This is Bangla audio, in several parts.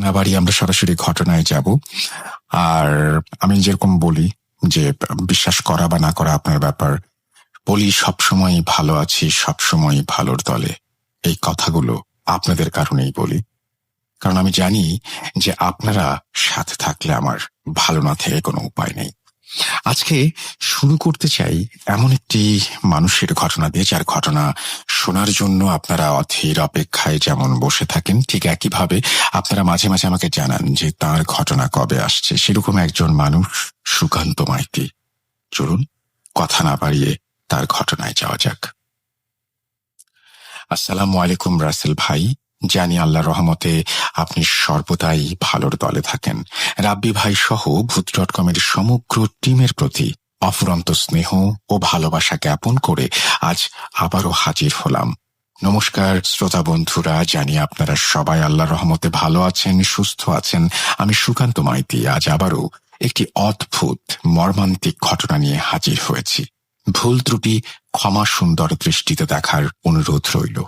না বাড়িয়ে আমরা সরাসরি ঘটনায় যাব। আর আমি যেরকম বলি যে বিশ্বাস করা বা না করা আপনার ব্যাপার, বলি সবসময় ভালো আছি, সবসময় ভালোর দলে। এই কথাগুলো আপনাদের কারণেই বলি, কারণ আমি জানি যে আপনারা সাথে থাকলে আমার ভালো না থেকে কোনো উপায় নেই। আজকে শুরু করতে চাই এমন একটি মানুষের ঘটনা দিয়ে, যার ঘটনা শোনার জন্য আপনারা অধীর অপেক্ষায় যেমন বসে থাকেন, ঠিক একইভাবে আপনারা মাঝে মাঝে আমাকে জানান যে তার ঘটনা কবে আসছে। সেরকম একজন মানুষ সুকান্ত মাইতি। চলুন কথা না বাড়িয়ে তার ঘটনায় যাওয়া যাক। আসসালামু আলাইকুম রাসেল ভাই, জানি আল্লাহর রহমতে আপনি সর্বদাই ভালোর দলে থাকেন। রাব্বি ভাই সহ ভূত.com-এর সমগ্র টিমের প্রতি অফুরন্ত স্নেহ ও ভালোবাসা জ্ঞাপন করে আজ আবারও হাজির হলাম। নমস্কার শ্রোতা বন্ধুরা, জানি আপনারা সবাই আল্লাহর রহমতে ভালো আছেন, সুস্থ আছেন। আমি সুকান্ত মাইতি আজ আবারও একটি অদ্ভুত মর্মান্তিক ঘটনা নিয়ে হাজির হয়েছি। ভুল ত্রুটি ক্ষমা সুন্দর দৃষ্টিতে দেখার অনুরোধ রইল।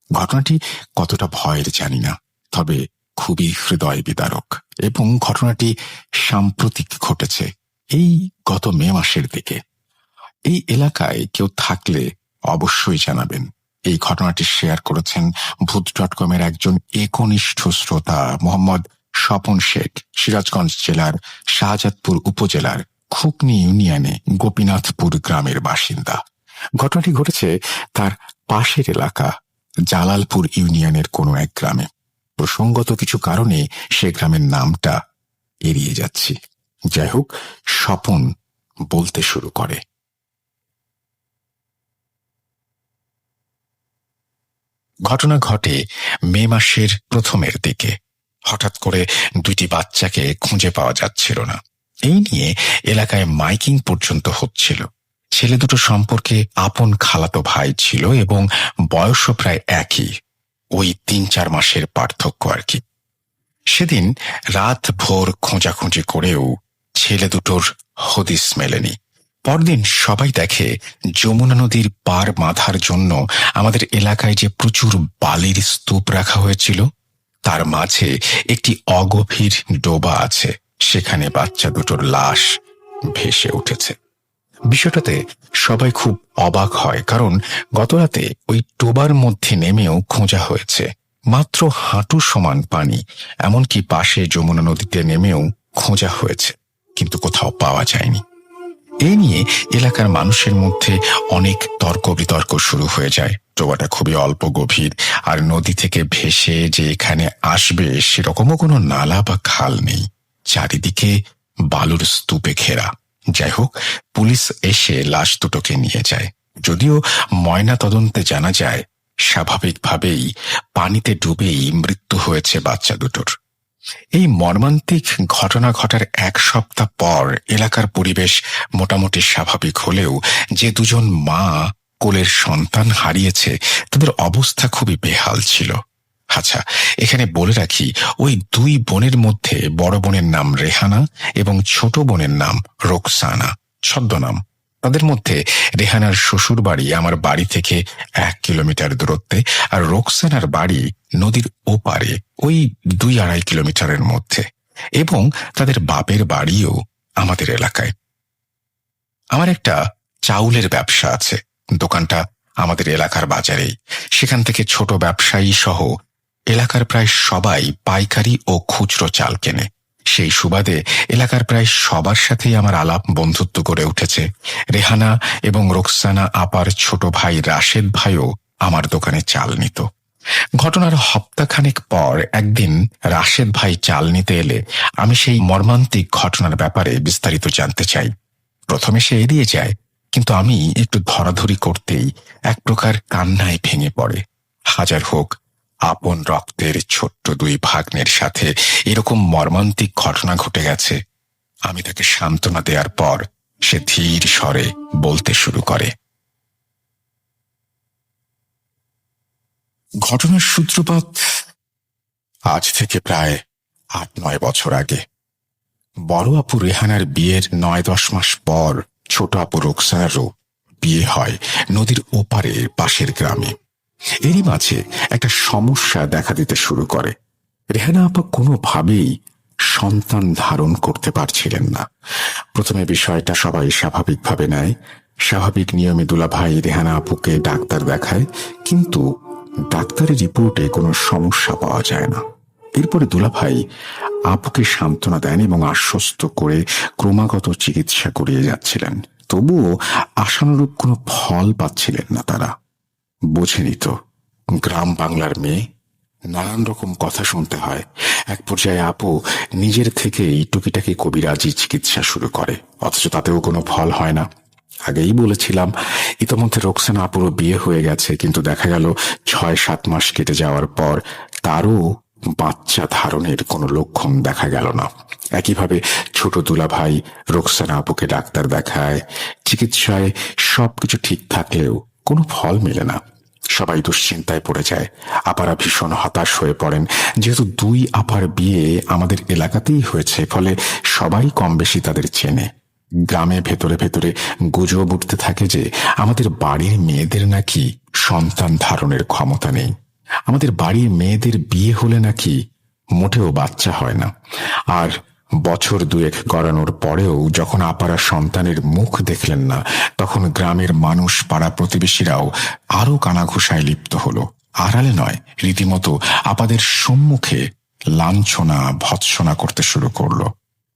ঘটনাটি কতটা ভয়ের জানি না, তবে খুবই হৃদয় বিদারক এবং ঘটনাটি সাম্প্রতিক ঘটেছে, এই গত মে মাসের দিকে। এই এলাকায় কেউ থাকলে অবশ্যই জানাবেন। এই ঘটনাটি শেয়ার করেছেন ভূত.com-এর একজন একনিষ্ঠ শ্রোতা মোহাম্মদ স্বপন শেখ, সিরাজগঞ্জ জেলার শাহজাদপুর উপজেলার খুকনি ইউনিয়নে গোপীনাথপুর গ্রামের বাসিন্দা। ঘটনাটি ঘটেছে তার পাশের এলাকা জালালপুর ইউনিয়নের কোনো এক গ্রামে। প্রসঙ্গত কিছু কারণে সে গ্রামের নামটা এড়িয়ে যাচ্ছি। যাই হোক, স্বপন বলতে শুরু করে। ঘটনা ঘটে মে মাসের প্রথমের দিকে। হঠাৎ করে দুইটি বাচ্চাকে খুঁজে পাওয়া যাচ্ছিল না। এই নিয়ে এলাকায় মাইকিং পর্যন্ত হচ্ছিল। ছেলে দুটো সম্পর্কে আপন খালাতো ভাই ছিল এবং বয়সও প্রায় একই, ওই ৩-৪ মাসের পার্থক্য আর কি। সেদিন রাত ভোর খোঁজাখুঁজি করেও ছেলে দুটোর হদিস মেলেনি। পরদিন সবাই দেখে যমুনা নদীর পার বাঁধার জন্য আমাদের এলাকায় যে প্রচুর বালির স্তূপ রাখা হয়েছিল, তার মাঝে একটি অগভীর ডোবা আছে। সেখানে বাচ্চা দুটোর লাশ ভেসে উঠেছে। বিষয়টাতে সবাই খুব অবাক হয়, কারণ গতরাতে ওই ডোবার মধ্যে নেমেও খোঁজা হয়েছে। মাত্র হাঁটু সমান পানি, এমনকি পাশে যমুনা নদীতে নেমেও খোঁজা হয়েছে, কিন্তু কোথাও পাওয়া যায়নি। এই নিয়ে এলাকার মানুষের মধ্যে অনেক তর্ক বিতর্ক শুরু হয়ে যায়। ডোবাটা খুবই অল্প গভীর, আর নদী থেকে ভেসে যে এখানে আসবে সেরকমও কোনো নালা বা খাল নেই। চারিদিকে বালুর স্তূপে ঘেরা। যাই হোক, পুলিশ এসে লাশ দুটোকে নিয়ে যায়। যদিও ময়না তদন্তে জানা যায় স্বাভাবিকভাবেই পানিতে ডুবেই মৃত্যু হয়েছে বাচ্চা দুটোর। এই মর্মান্তিক ঘটনা ঘটার 1 সপ্তাহ পর এলাকার পরিবেশ মোটামুটি স্বাভাবিক হলেও যে দুজন মা কোলের সন্তান হারিয়েছে তাদের অবস্থা খুবই বেহাল ছিল। আচ্ছা, এখানে বলে রাখি, ওই 2 বোনের মধ্যে বড় বোনের নাম রেহানা এবং ছোট বোনের নাম রোকসানা, ছদ্মনাম। তাদের মধ্যে রেহানার শ্বশুর বাড়ি আমার বাড়ি থেকে 1 কিলোমিটার দূরত্বে, আর রোকসানার বাড়ি নদীর ওপারে ওই 2-2.5 কিলোমিটারের মধ্যে, এবং তাদের বাপের বাড়িও আমাদের এলাকায়। আমার একটা চাউলের ব্যবসা আছে। দোকানটা আমাদের এলাকার বাজারেই। সেখান থেকে ছোট ব্যবসায়ী সহ এলাকার প্রায় সবাই পাইকারি ও খুচরো চাল কেনে। সেই সুবাদে এলাকার প্রায় সবার সাথেই আমার আলাপ বন্ধুত্ব গড়ে উঠেছে। রেহানা এবং রোকসানা আপার ছোট ভাই রাশেদ ভাইও আমার দোকানে চাল নিত। ঘটনার সপ্তাহখানেক পর একদিন রাশেদ ভাই চাল নিতে এলে আমি সেই মর্মান্তিক ঘটনার ব্যাপারে বিস্তারিত জানতে চাই। প্রথমে সে এড়িয়ে যায়, কিন্তু আমি একটু ধরাধরি করতেই এক প্রকার কান্নায় ভেঙে পড়ে। হাজার হোক, আপন রক্তের ছোট্ট 2 ভাগ্নের সাথে এরকম মর্মান্তিক ঘটনা ঘটে গেছে। আমি তাকে সান্ত্বনা দেওয়ার পর সে ধীর স্বরে বলতে শুরু করে। ঘটনার সূত্রপাত আজ থেকে প্রায় 8-9 বছর আগে। বড় আপু রেহানার বিয়ের 9-10 মাস পর ছোট আপু রোকসানারও বিয়ে হয় নদীর ওপারে পাশের গ্রামে। এরই মাঝে একটা সমস্যা দেখা দিতে শুরু করে। রেহানা আপা কোনোভাবেই সন্তান ধারণ করতে পারছিলেন না। প্রথমে বিষয়টা সবাই স্বাভাবিকভাবে নেয়। স্বাভাবিক নিয়মে দুলাভাই রেহানা আপুকে ডাক্তার দেখায়, কিন্তু ডাক্তারের রিপোর্টে কোনো সমস্যা পাওয়া যায় না। এরপরে দুলাভাই আপুকে সান্ত্বনা দেন এবং আশ্বস্ত করে ক্রমাগত চিকিৎসা করিয়ে যাচ্ছিলেন। তবুও আশানুরূপ কোনো ফল পাচ্ছিলেন না তারা। বোঝেনি তো, গ্রাম বাংলার মেয়ে, নানান রকম কথা শুনতে হয়। এক পর্যায়ে আপু নিজের থেকেই টুকিটাকি কবিরাজি চিকিৎসা শুরু করে, অথচ তাতেও কোনো ফল হয় না। আগেই বলেছিলাম, ইতোমধ্যে রোকসানা আপুরও বিয়ে হয়ে গেছে, কিন্তু দেখা গেল 6-7 মাস কেটে যাওয়ার পর তারও বাচ্চা ধারণের কোনো লক্ষণ দেখা গেল না। একইভাবে ছোট দুলাভাই রোকসানা আপুকে ডাক্তার দেখায়, চিকিৎসায় সবকিছু ঠিক থাকলেও কোনো ফল মেলে না। সবাই দুশ্চিন্তায় পড়ে যায়। আপারা ভীষণ হতাশ হয়ে পড়েন, যেহেতু 2 আপার বিয়ে আমাদের এলাকাতেই হয়েছে, ফলে সবাই কম বেশি তাদের চেনে। গ্রামে ভেতরে ভেতরে গুজব উঠতে থাকে যে আমাদের বাড়ির মেয়েদের নাকি সন্তান ধারণের ক্ষমতা নেই, আমাদের বাড়ির মেয়েদের বিয়ে হলে নাকি মোটেও বাচ্চা হয় না। আর বছর 2 গড়ানোর পরেও যখন আপারা সন্তানের মুখ দেখলেন না, তখন গ্রামের মানুষ, পাড়া প্রতিবেশীরাও আরো কানাঘুষায় লিপ্ত হলো। আড়ালে নয়, রীতিমতো আপাদের সম্মুখে লাঞ্ছনা ভৎসনা করতে শুরু করলো।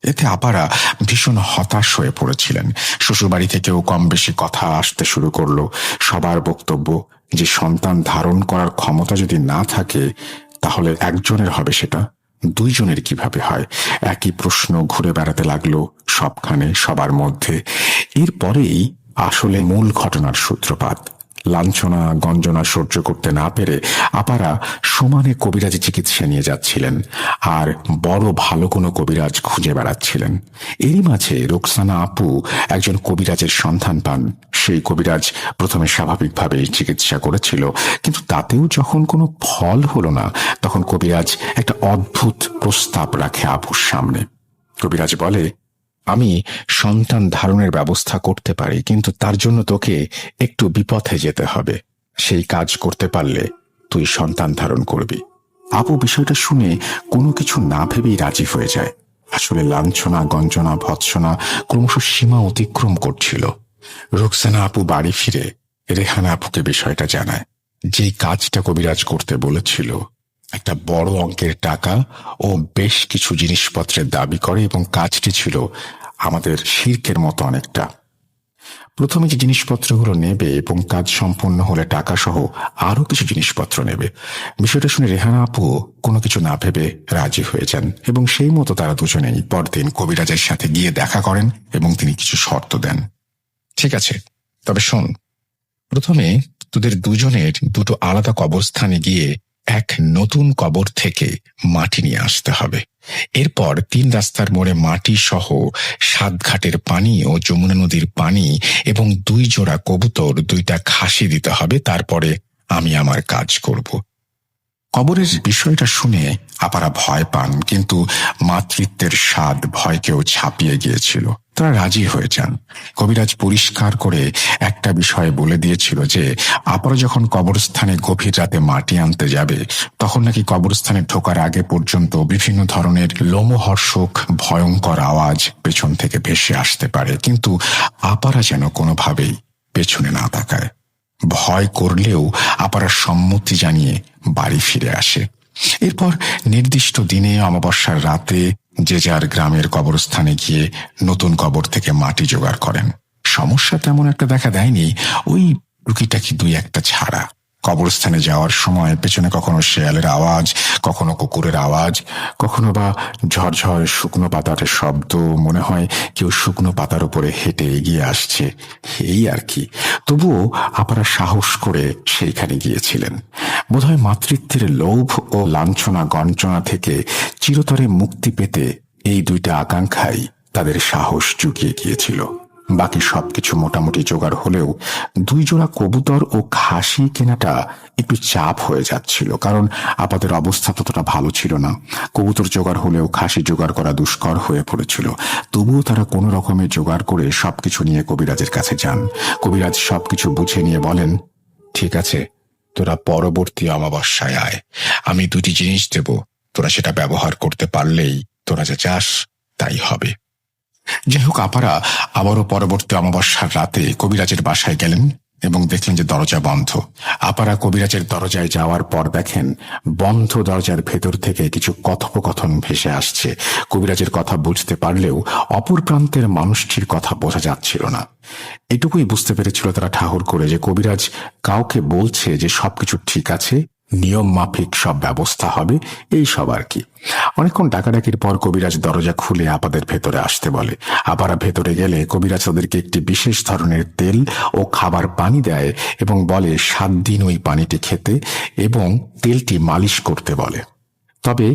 এতে আপারা ভীষণ হতাশ হয়ে পড়েছিলেন। শ্বশুরবাড়ি থেকেও কম বেশি কথা আসতে শুরু করলো। সবার বক্তব্য যে সন্তান ধারণ করার ক্ষমতা যদি না থাকে, তাহলে একজনের হবে সেটা 2 জনের কিভাবে হয়? একই প্রশ্ন ঘুরে বেড়াতে লাগলো সবখানে, সবার মধ্যে। এরপরেই আসলে মূল ঘটনার সূত্রপাত। লাঞ্ছনা গঞ্জনা সহ্য করতে না পেরে আপারা সমানে কবিরাজি চিকিৎসা নিয়ে যাচ্ছিলেন, আর বড় ভালো কোনো কবিরাজ খুঁজে বেড়াচ্ছিলেন। এরই মাঝে রোকসানা আপু একজন কবিরাজের সন্ধান পান। সেই কবিরাজ প্রথমে স্বাভাবিকভাবে চিকিৎসা করেছিল, কিন্তু তাতেও যখন কোনো ফল হলো না, তখন কবিরাজ একটা অদ্ভুত প্রস্তাব রাখে আপুর সামনে। কবিরাজ বলে, আমি সন্তান ধারণের ব্যবস্থা করতে পারি, কিন্তু তার জন্য তোকে একটু বিপথে যেতে হবে। সেই কাজ করতে পারলে তুই সন্তান ধারণ করবি। আপু বিষয়টা শুনে কোনো কিছু না ভেবেই রাজি হয়ে যায়। আসলে লাঞ্ছনা গঞ্জনা ভৎসনা ক্রমশ সীমা অতিক্রম করছিল। রোকসানা আপু বাড়ি ফিরে রেহানা আপুকে বিষয়টা জানায়। যে কাজটা কবিরাজ করতে বলেছিল, একটা বড় অঙ্কের টাকা ও বেশ কিছু জিনিসপত্রের দাবি করে, এবং কাজটি ছিল আমাদের শিরকের মতো অনেকটা। প্রথমে যে জিনিসপত্রগুলো নেবে এবং কাজ সম্পন্ন হলে টাকা সহ আরো কিছু জিনিসপত্র নেবে। বিষয়টা শুনে রেহানা আপু কোনো কিছু না ভেবে রাজি হয়ে যান, এবং সেই মতো তারা দুজনেই পরদিন কবিরাজের সাথে গিয়ে দেখা করেন এবং তিনি কিছু শর্ত দেন। ঠিক আছে, তবে শোন, প্রথমে তোদের দুজনের 2টো আলাদা কবরস্থানে গিয়ে এক নতুন কবর থেকে মাটি নিয়ে আসতে হবে। এরপর 3 রাস্তার মোড়ে মাটি সহ 7 ঘাটের পানি ও যমুনা নদীর পানি এবং 2 জোড়া কবুতর, 2টা খাসি দিতে হবে। তারপরে আমি আমার কাজ করব। কবরের বিষয়টা শুনে আপারা ভয় পান, কিন্তু মাতৃত্বের স্বাদ ভয়কেও ছাপিয়ে গিয়েছিল। তারা রাজি হয়ে যান। কবিরাজ পরিষ্কার করে একটা বিষয় বলে দিয়েছিল যে আপারা যখন কবরস্থানে গভীর রাতে মাটি আনতে যাবে, তখন নাকি কবরস্থানে ঢোকার আগে পর্যন্ত বিভিন্ন ধরনের লোমহর্ষক ভয়ঙ্কর আওয়াজ পেছন থেকে ভেসে আসতে পারে, কিন্তু আপারা যেন কোনোভাবেই পেছনে না তাকায়। ভয় করলেও আপারা সম্মতি জানিয়ে বাড়ি ফিরে আসে। এরপর নির্দিষ্ট দিনে অমাবস্যার রাতে যে যার গ্রামের কবরস্থানে গিয়ে নতুন কবর থেকে মাটি জোগাড় করেন। সমস্যা তেমন একটা দেখা দেয়নি, ওই টুকিটাকি 2-1টা ছাড়া। কবরস্থানে যাওয়ার সময় পেছনে কখনো শেয়ালের আওয়াজ, কখনো কুকুরের আওয়াজ, কখনো বা ঝরঝর শুকনো পাতার শব্দ, মনে হয় কেউ শুকনো পাতার উপরে হেঁটে এগিয়ে আসছে, এই আর কি। তবুও আপারা সাহস করে সেইখানে গিয়েছিলেন। বোধহয় মাতৃত্বের লোভ ও লাঞ্ছনা গঞ্জনা থেকে চিরতরে মুক্তি পেতে এই 2টা আকাঙ্ক্ষাই তাদের সাহস জুগিয়ে গিয়েছিল। বাকি সবকিছু মোটামুটি জোগাড় হলেও 2 জোড়া কবুতর ও খাসি কেনাটা একটু চাপ হয়ে যাচ্ছিল, কারণ আপাদের অবস্থা ততটা ভালো ছিল না। কবুতর জোগাড় হলেও খাসি জোগাড় করা দুষ্কর হয়ে পড়েছিল। তবুও তারা কোনো রকমের জোগাড় করে সবকিছু নিয়ে কবিরাজের কাছে যান। কবিরাজ সবকিছু বুঝে নিয়ে বলেন, ঠিক আছে, তোরা পরবর্তী অমাবস্যায় আয়, আমি 2টি জিনিস দেব, তোরা সেটা ব্যবহার করতে পারলেই তোরা যা চাস তাই হবে। যাই হোক, আপারা আবারও পরবর্তী অমাবস্যার রাতে কবিরাজের বাসায় গেলেন এবং দেখলেন যে দরজা বন্ধ। আপারা কবিরাজের দরজায় যাওয়ার পর দেখেন বন্ধ দরজার ভেতর থেকে কিছু কথোপকথন ভেসে আসছে। কবিরাজের কথা বুঝতে পারলেও অপর প্রান্তের মানুষটির কথা বোঝা যাচ্ছিল না। এটুকুই বুঝতে পেরেছিল তারা ঠাহর করে যে কবিরাজ কাউকে বলছে যে সবকিছু ঠিক আছে, নিয়ম মাফিক সব ব্যবস্থা হবে, এই সব আর কি। অনেকক্ষণ ডাকাডাকির পর কবিরাজ দরজা খুলে আপাদের ভেতরে আসতে বলে। আপারা ভেতরে গেলে কবিরাজ ওদেরকে একটি বিশেষ ধরনের তেল ও খাবার পানি দেয় এবং বলে 7 দিন ওই পানিটি খেতে এবং তেলটি মালিশ করতে বলে। তবে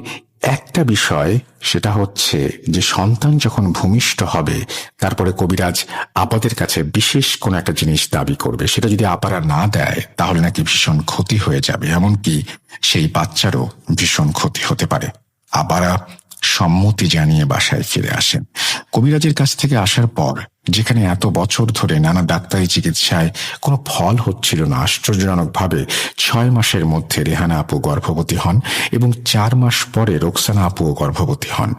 একটা বিষয়, সেটা হচ্ছে যে সন্তান যখন ভূমিষ্ঠ হবে তারপরে কবিরাজ আপাদের কাছে বিশেষ কোন একটা জিনিস দাবি করবে। সেটা যদি আপারা না দেয় তাহলে নাকি ভীষণ ক্ষতি হয়ে যাবে, এমনকি সেই বাচ্চারও ভীষণ ক্ষতি হতে পারে। আপারা সম্মতি জানিয়ে বাসায় ফিরে আসেন। কবিরাজের কাছ থেকে আসার পর যেখানে এত বছর ধরে নানা ডাক্তারি চিকিৎসায় কোনো ফল হচ্ছিল না, আশ্চর্যজনকভাবে 6 মাসের মধ্যে রেহানা আপু গর্ভবতী হন এবং 4 মাস পরে রোকসানা আপুও গর্ভবতী হন।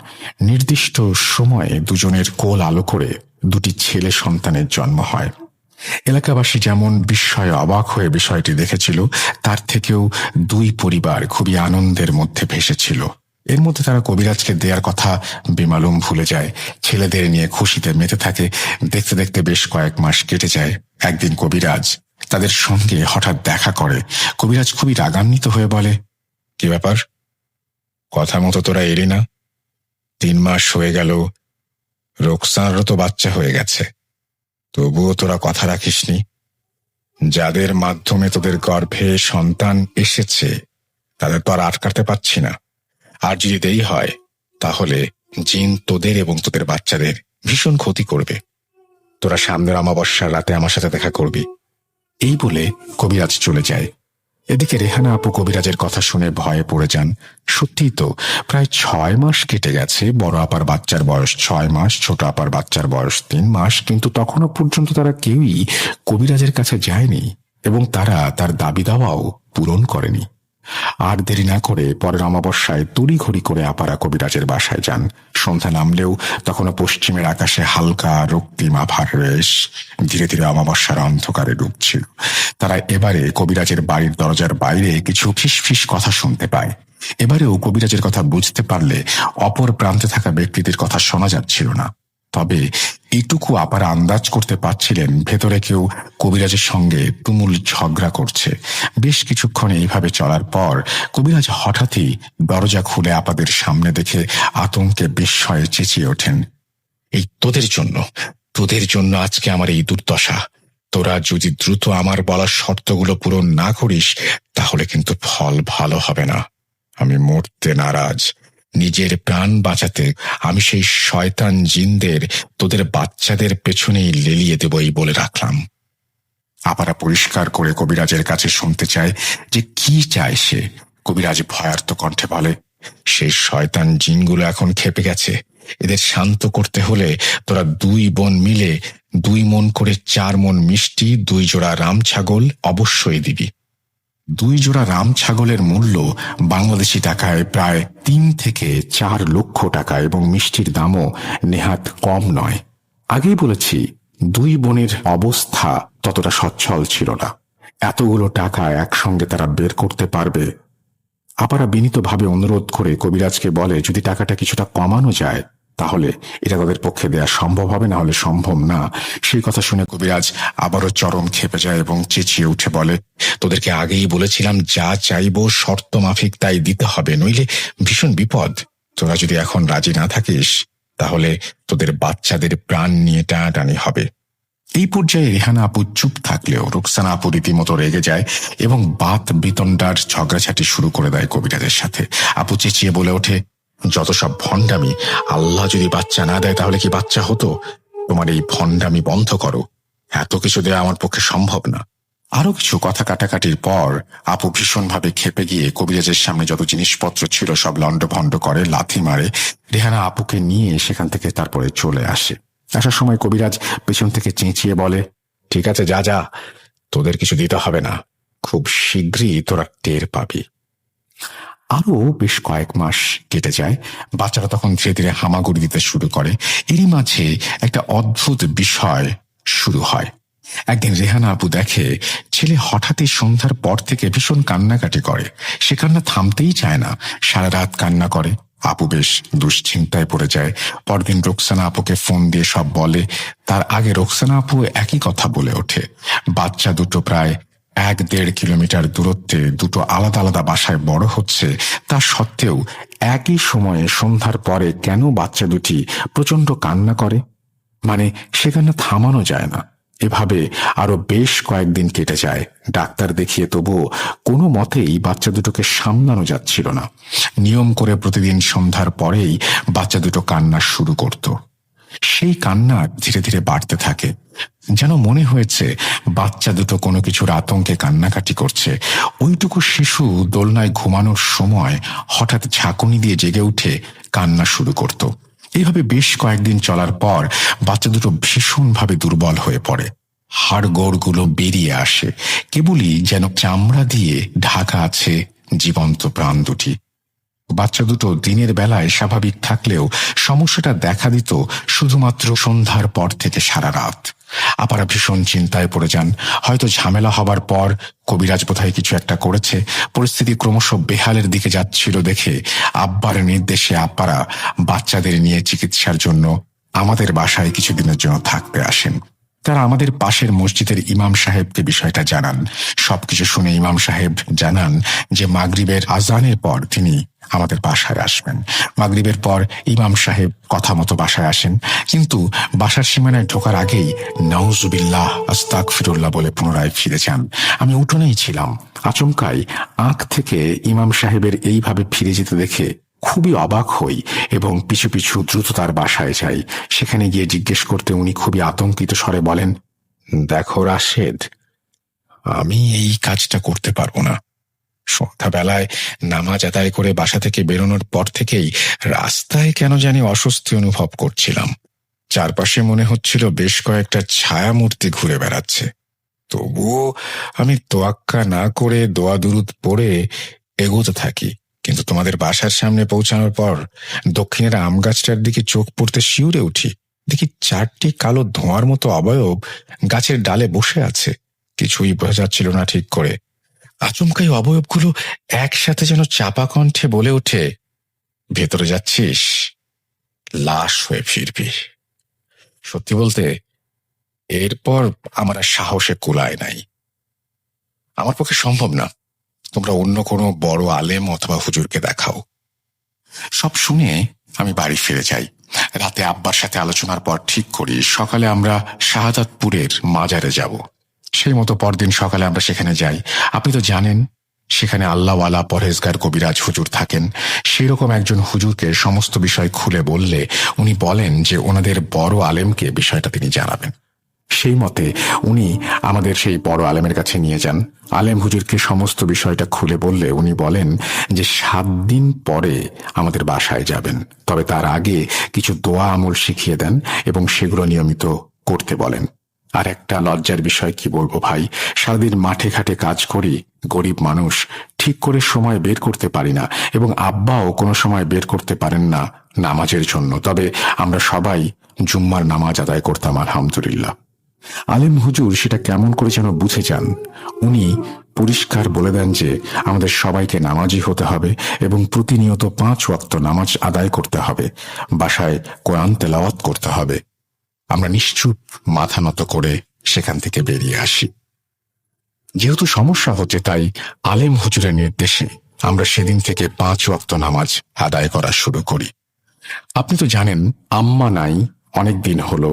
নির্দিষ্ট সময়ে দুজনের কোল আলো করে 2টি ছেলে সন্তানের জন্ম হয়। এলাকাবাসী যেমন বিস্ময়ে অবাক হয়ে বিষয়টি দেখেছিল, তার থেকেও 2 পরিবার খুবই আনন্দের মধ্যে ভেসেছিল। এর মধ্যে তারা কবিরাজকে দেয়ার কথা বেমালুম ভুলে যায়, ছেলেদের নিয়ে খুশিতে মেতে থাকে। দেখতে দেখতে বেশ কয়েক মাস কেটে যায়। একদিন কবিরাজ তাদের সঙ্গে হঠাৎ দেখা করে। কবিরাজ খুবই রাগান্বিত হয়ে বলে, কি ব্যাপার, কথা মতো তোরা এলি না? 3 মাস হয়ে গেল, রোকসানারও তো বাচ্চা হয়ে গেছে, তবুও তোরা কথা রাখিসনি। যাদের মাধ্যমে তোদের গর্ভে সন্তান এসেছে তাদের তো আর আটকাতে পারছি না। আর যদি দেরি হয় তাহলে জিন তোদের এবং তোদের বাচ্চাদের ভীষণ ক্ষতি করবে। তোরা সামনের অমাবস্যার রাতে আমার সাথে দেখা করবি। এই বলে কবিরাজ চলে যায়। এদিকে রেহানা আপু কবিরাজের কথা শুনে ভয়ে পড়ে যান। সত্যিই তো প্রায় 6 মাস কেটে গেছে। বড় আপার বাচ্চার বয়স 6 মাস, ছোট আপার বাচ্চার বয়স 3 মাস, কিন্তু তখনও পর্যন্ত তারা কেউই কবিরাজের কাছে যায়নি এবং তারা তার দাবি দাওয়াও পূরণ করেনি। আর দেরি না করে পরের অমাবস্যায় তড়িঘড়ি করে আপারা কবিরাজের বাসায় যান। সন্ধ্যা নামলেও তখনও পশ্চিমের আকাশে হালকা রক্তিম আভার রেশ ধীরে ধীরে অমাবস্যার অন্ধকারে ডুবছিল। তারা এবারে কবিরাজের বাড়ির দরজার বাইরে কিছু ফিসফিস কথা শুনতে পায়। এবারেও কবিরাজের কথা বুঝতে পারলে অপর প্রান্তে থাকা ব্যক্তিদের কথা শোনা যাচ্ছিল না। তবে এটুকু আপারা আন্দাজ করতে পারছিলেন ভেতরে কেউ কবিরাজের সঙ্গে তুমুল ঝগড়া করছে। বেশ কিছুক্ষণ এইভাবে চলার পর কবিরাজ হঠাৎই দরজা খুলে আপাদের সামনে দেখে আতঙ্কে বিস্ময়ে চেঁচিয়ে ওঠেন, এই তোদের জন্য আজকে আমার এই দুর্দশা। তোরা যদি দ্রুত আমার বলা শর্তগুলো পূরণ না করিস তাহলে কিন্তু ফল ভালো হবে না। আমি মরতে নারাজ। নিজের প্রাণ বাঁচাতে আমি সেই শয়তান জিনদের তোদের বাচ্চাদের পেছনেই লেলিয়ে দেবই বলে রাখলাম। আপারা পরিষ্কার করে কবিরাজের কাছে শুনতে চায় যে কি চায় সে। কবিরাজ ভয়ার্ত কণ্ঠে বলে, সেই শয়তান জিনগুলো এখন খেপে গেছে। এদের শান্ত করতে হলে তোরা 2 বোন মিলে 2 মণ করে 4 মণ মিষ্টি, 2 জোড়া রাম ছাগল অবশ্যই দিবি। 2 জোড়া রাম ছাগলের মূল্য বাংলাদেশি টাকায় প্রায় 3 থেকে 4 লক্ষ টাকা এবং মিষ্টির দামও নেহাত কম নয়। আগেই বলেছি 2 বোনের অবস্থা ততটা সচ্ছল ছিল না। এতগুলো টাকা একসঙ্গে তারা বের করতে পারবে? আপারা বিনীতভাবে অনুরোধ করে কবিরাজকে বলে যদি টাকাটা কিছুটা কমানো যায় তাহলে এটা তাদের পক্ষে দেয়া সম্ভব হবে, না হলে সম্ভব না। সেই কথা শুনে কবিরাজ আবারও চরম ক্ষেপে যায় এবং চেঁচিয়ে উঠে বলে, তোদেরকে আগেই বলেছিলাম যা চাইবো শর্ত মাফিক তাই দিতে হবে, নইলে ভীষণ বিপদ। তোরা যদি এখন রাজি না থাকিস তাহলে তোদের বাচ্চাদের প্রাণ নিয়ে টানাটানি হবে। এই পর্যায়ে রেহানা আপু চুপ থাকলেও রোকসানা আপু রীতিমতো রেগে যায় এবং বাত বিতণ্ডার ঝগড়াঝাটি শুরু করে দেয় কবিরাজের সাথে। আপু চেঁচিয়ে বলে ওঠে, যত সব ভণ্ডামি, আল্লাহ যদি বাচ্চা না দেয় তাহলে কি বাচ্চা হতো? তোমার এই ভণ্ডামি বন্ধ করো, এত কিছু দেওয়া আমার পক্ষে সম্ভব না। আরো কিছু কথা কাটাকাটির পর আপু ভীষণভাবে খেপে গিয়ে কবিরাজের সামনে যত জিনিসপত্র ছিল সব লন্ডভন্ড করে, লাথি মারে। রেহানা আপুকে নিয়ে সেখান থেকে তারপরে চলে আসে। আসার সময় কবিরাজ পেছন থেকে চেঁচিয়ে বলে, ঠিক আছে যা যা, তোদের কিছু দিতে হবে না, খুব শীঘ্রই তোরা টের পাবি। আরো বেশ কয়েক মাস কেটে যায়। বাচ্চারা তখন ধীরে ধীরে হামাগুড়ি দিতে শুরু করে। এরই মাঝে একটা অদ্ভুত বিষয় শুরু হয়। একদিন রেহানা আপু দেখে ছেলে হঠাৎই সন্ধ্যার পর থেকে ভীষণ কান্নাকাটি করে। সে কান্না থামতেই চায় না, সারা রাত কান্না করে। আপু বেশ দুশ্চিন্তায় পড়ে যায়। পরদিন রোকসানা আপুকে ফোন দিয়ে সব বলে। তার আগে রোকসানা আপু একই কথা বলে ওঠে। বাচ্চা দুটো প্রায় 1-1.5 কিলোমিটার দূরত্বে দুটো আলাদা আলাদা বাসায় বড় হচ্ছে, তা সত্ত্বেও একই সময়ে সন্ধ্যার পরে কেন বাচ্চা দুটি প্রচন্ড কান্না করে, মানে সে কান্না থামানো যায় না। এভাবে আরো বেশ কয়েকদিন কেটে যায়। ডাক্তার দেখিয়ে তবুও কোনো মতেই বাচ্চা দুটোকে সামলানো যাচ্ছিল না। নিয়ম করে প্রতিদিন সন্ধ্যার পরেই বাচ্চা দুটো কান্না শুরু করত। সেই কান্না ধীরে ধীরে বাড়তে থাকে, যেন মনে হয়েছে বাচ্চা দুটো কোনো কিছুর আতঙ্কে কান্নাকাটি করছে। ওইটুকু শিশু দোলনায় ঘুমানোর সময় হঠাৎ ঝাঁকুনি দিয়ে জেগে উঠে কান্না শুরু করত। এইভাবে বেশ কয়েকদিন চলার পর বাচ্চা দুটো ভীষণভাবে দুর্বল হয়ে পড়ে। হাড়গোড়গুলো বেরিয়ে আসে, কেবলই যেন চামড়া দিয়ে ঢাকা আছে জীবন্ত প্রাণ দুটি। বাচ্চা দুটো দিনের বেলায় স্বাভাবিক থাকলেও সমস্যাটা দেখা দিত শুধুমাত্র সন্ধ্যার পর থেকে সারা রাত। আপারা ভীষণ চিন্তায় পড়ে যান। হয়তো ঝামেলা হবার পর কবিরাজ বোধহয় কিছু একটা করেছে। পরিস্থিতি ক্রমশ বেহালের দিকে যাচ্ছিল দেখে আব্বার নির্দেশে আপারা বাচ্চাদের নিয়ে চিকিৎসার জন্য আমাদের বাসায় কিছুদিনের জন্য থাকতে আসেন। তারা আমাদের পাশের মসজিদের ইমাম সাহেবকে বিষয়টা জানান। সবকিছু শুনে ইমাম সাহেব জানান যে মাগরিবের আজানের পর তিনি আমাদের বাসায় আসবেন। মাগরিবের পর ইমাম সাহেব কথা মতো বাসায় আসেন, কিন্তু বাসার সীমানায় ঢোকার আগেই নাউজুবিল্লাহ আস্তাগফিরুল্লাহ বলে পুনরায় ফিরে যান। আমি উঠোনেই ছিলাম। আচমকাই আঁখ থেকে ইমাম সাহেবের এইভাবে ফিরে যেতে দেখে খুবই অবাক হই এবং পিছু পিছু দ্রুত তার বাসায় যাই। সেখানে গিয়ে জিজ্ঞেস করতে উনি খুবই আতঙ্কিত স্বরে বলেন, দেখো রাশেদ, আমি এই কাজটা করতে পারবো না। সন্ধ্যাবেলায় নামাজ আদায় করে বাসা থেকে বেরোনোর পর থেকেই রাস্তায় কেন জানি অস্বস্তি অনুভব করছিলাম। চারপাশে মনে হচ্ছিল বেশ কয়েকটা ছায়ামূর্তি ঘুরে বেড়াচ্ছে। তবুও আমি তোয়াক্কা না করে দোয়া দুরুদ পড়ে এগোতে থাকি। কিন্তু তোমাদের বাসার সামনে পৌঁছানোর পর দক্ষিণের আম গাছটার দিকে চোখ পড়তে শিউরে উঠি। দেখি 4টি কালো ধোঁয়ার মতো অবয়ব গাছের ডালে বসে আছে। কিছুই বোঝা যাচ্ছিল না ঠিক করে। আচমকাই অবয়বগুলো একসাথে যেন চাপা কণ্ঠে বলে ওঠে, ভেতরে যাচ্ছিস, লাশ হয়ে ফিরবি। সত্যি বলতে এরপর আমার আর সাহসে কুলায় নাই। আমার পক্ষে সম্ভব না, তোমরা অন্য কোনো বড় আলেম অথবা হুজুরকে দেখাও। সব শুনে আমি বাড়ি ফিরে যাই। রাতে আব্বার সাথে আলোচনার পর ঠিক করি সকালে আমরা শাহাদাতপুরের মাজারে যাব। সেই মতো পরদিন সকালে আমরা সেখানে যাই। আপনি তো জানেন সেখানে আল্লাহওয়ালা পরহেজগার কবিরাজ হুজুর থাকেন। সেই রকম একজন হুজুরকে সমস্ত বিষয় খুলে বললে উনি বলেন যে ওনাদের বড় আলেমকে বিষয়টা তিনি জানাবেন। সেই মতে উনি আমাদের সেই বড় আলেমের কাছে নিয়ে যান। আলেম হুজুরকে সমস্ত বিষয়টা খুলে বললে উনি বলেন যে 7 দিন পরে আমাদের বাসায় যাবেন, তবে তার আগে কিছু দোয়া আমল শিখিয়ে দেন এবং সেগুলো নিয়মিত করতে বলেন। আর একটা লজ্জার বিষয় কি বলবো ভাই, সারাদিন মাঠে ঘাটে কাজ করি, গরিব মানুষ, ঠিক করে সময় বের করতে পারি না এবং আব্বাও কোনো সময় বের করতে পারেন না নামাজের জন্য। তবে আমরা সবাই জুম্মার নামাজ আদায় করতাম আলহামদুলিল্লাহ। আলেম হুজুর সেটা কেমন করে যেন বুঝে যান। উনি পরিষ্কার বলে দেন যে আমাদের সবাইকে নামাজি হতে হবে এবং প্রতিনিয়ত 5 ওয়াক্ত নামাজ আদায় করতে হবে, বাসায় কোরআন তেলাওয়াত করতে হবে। আমরা নিশ্চুপ মাথা নত করে সেখান থেকে বেরিয়ে আসি। যেহেতু সমস্যা হচ্ছে তাই আলেম হুজুরের নির্দেশে আমরা সেদিন থেকে 5 ওয়াক্ত নামাজ আদায় করা শুরু করি। আপনি তো জানেন আম্মা নাই অনেক দিন হলো,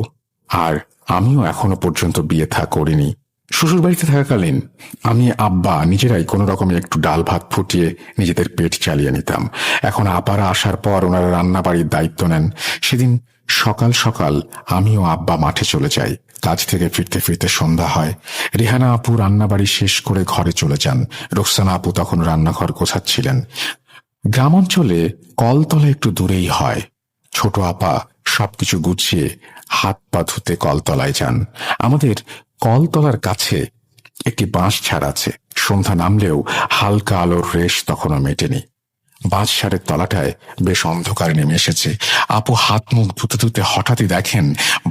আর আমিও এখনো পর্যন্ত বিয়ে থা করিনি। শ্বশুর বাড়িতে থাকাকালীন আমি আব্বা নিজেরাই কোনো রকমে একটু ডাল ভাত ফুটিয়ে নিজেদের পেট চালিয়ে নিতাম। এখন আপারা আসার পর ওনারা রান্না বাড়ির দায়িত্ব নেন। সেদিন সকাল সকাল আমিও আব্বা মাঠে চলে যাই। কাজ থেকে ফিরতে ফিরতে সন্ধ্যা হয়। রেহানা আপু রান্নাবাড়ি শেষ করে ঘরে চলে যান। রোকসানা আপু তখন রান্নাঘর গোছাচ্ছিলেন। গ্রামাঞ্চলে কলতলা একটু দূরেই হয়। ছোট আপা সবকিছু গুছিয়ে হাত পা ধুতে কলতলায় যান। আমাদের কলতলার কাছে একটি বাঁশ ছাড় আছে। সন্ধ্যা নামলেও হালকা আলোর রেশ তখনও মেটেনি। বাঁশঝাড়ের তলাটায় বেশ অন্ধকার নেমে এসেছে। আপু হাত মুখ ধুতে ধুতে হঠাৎই দেখেন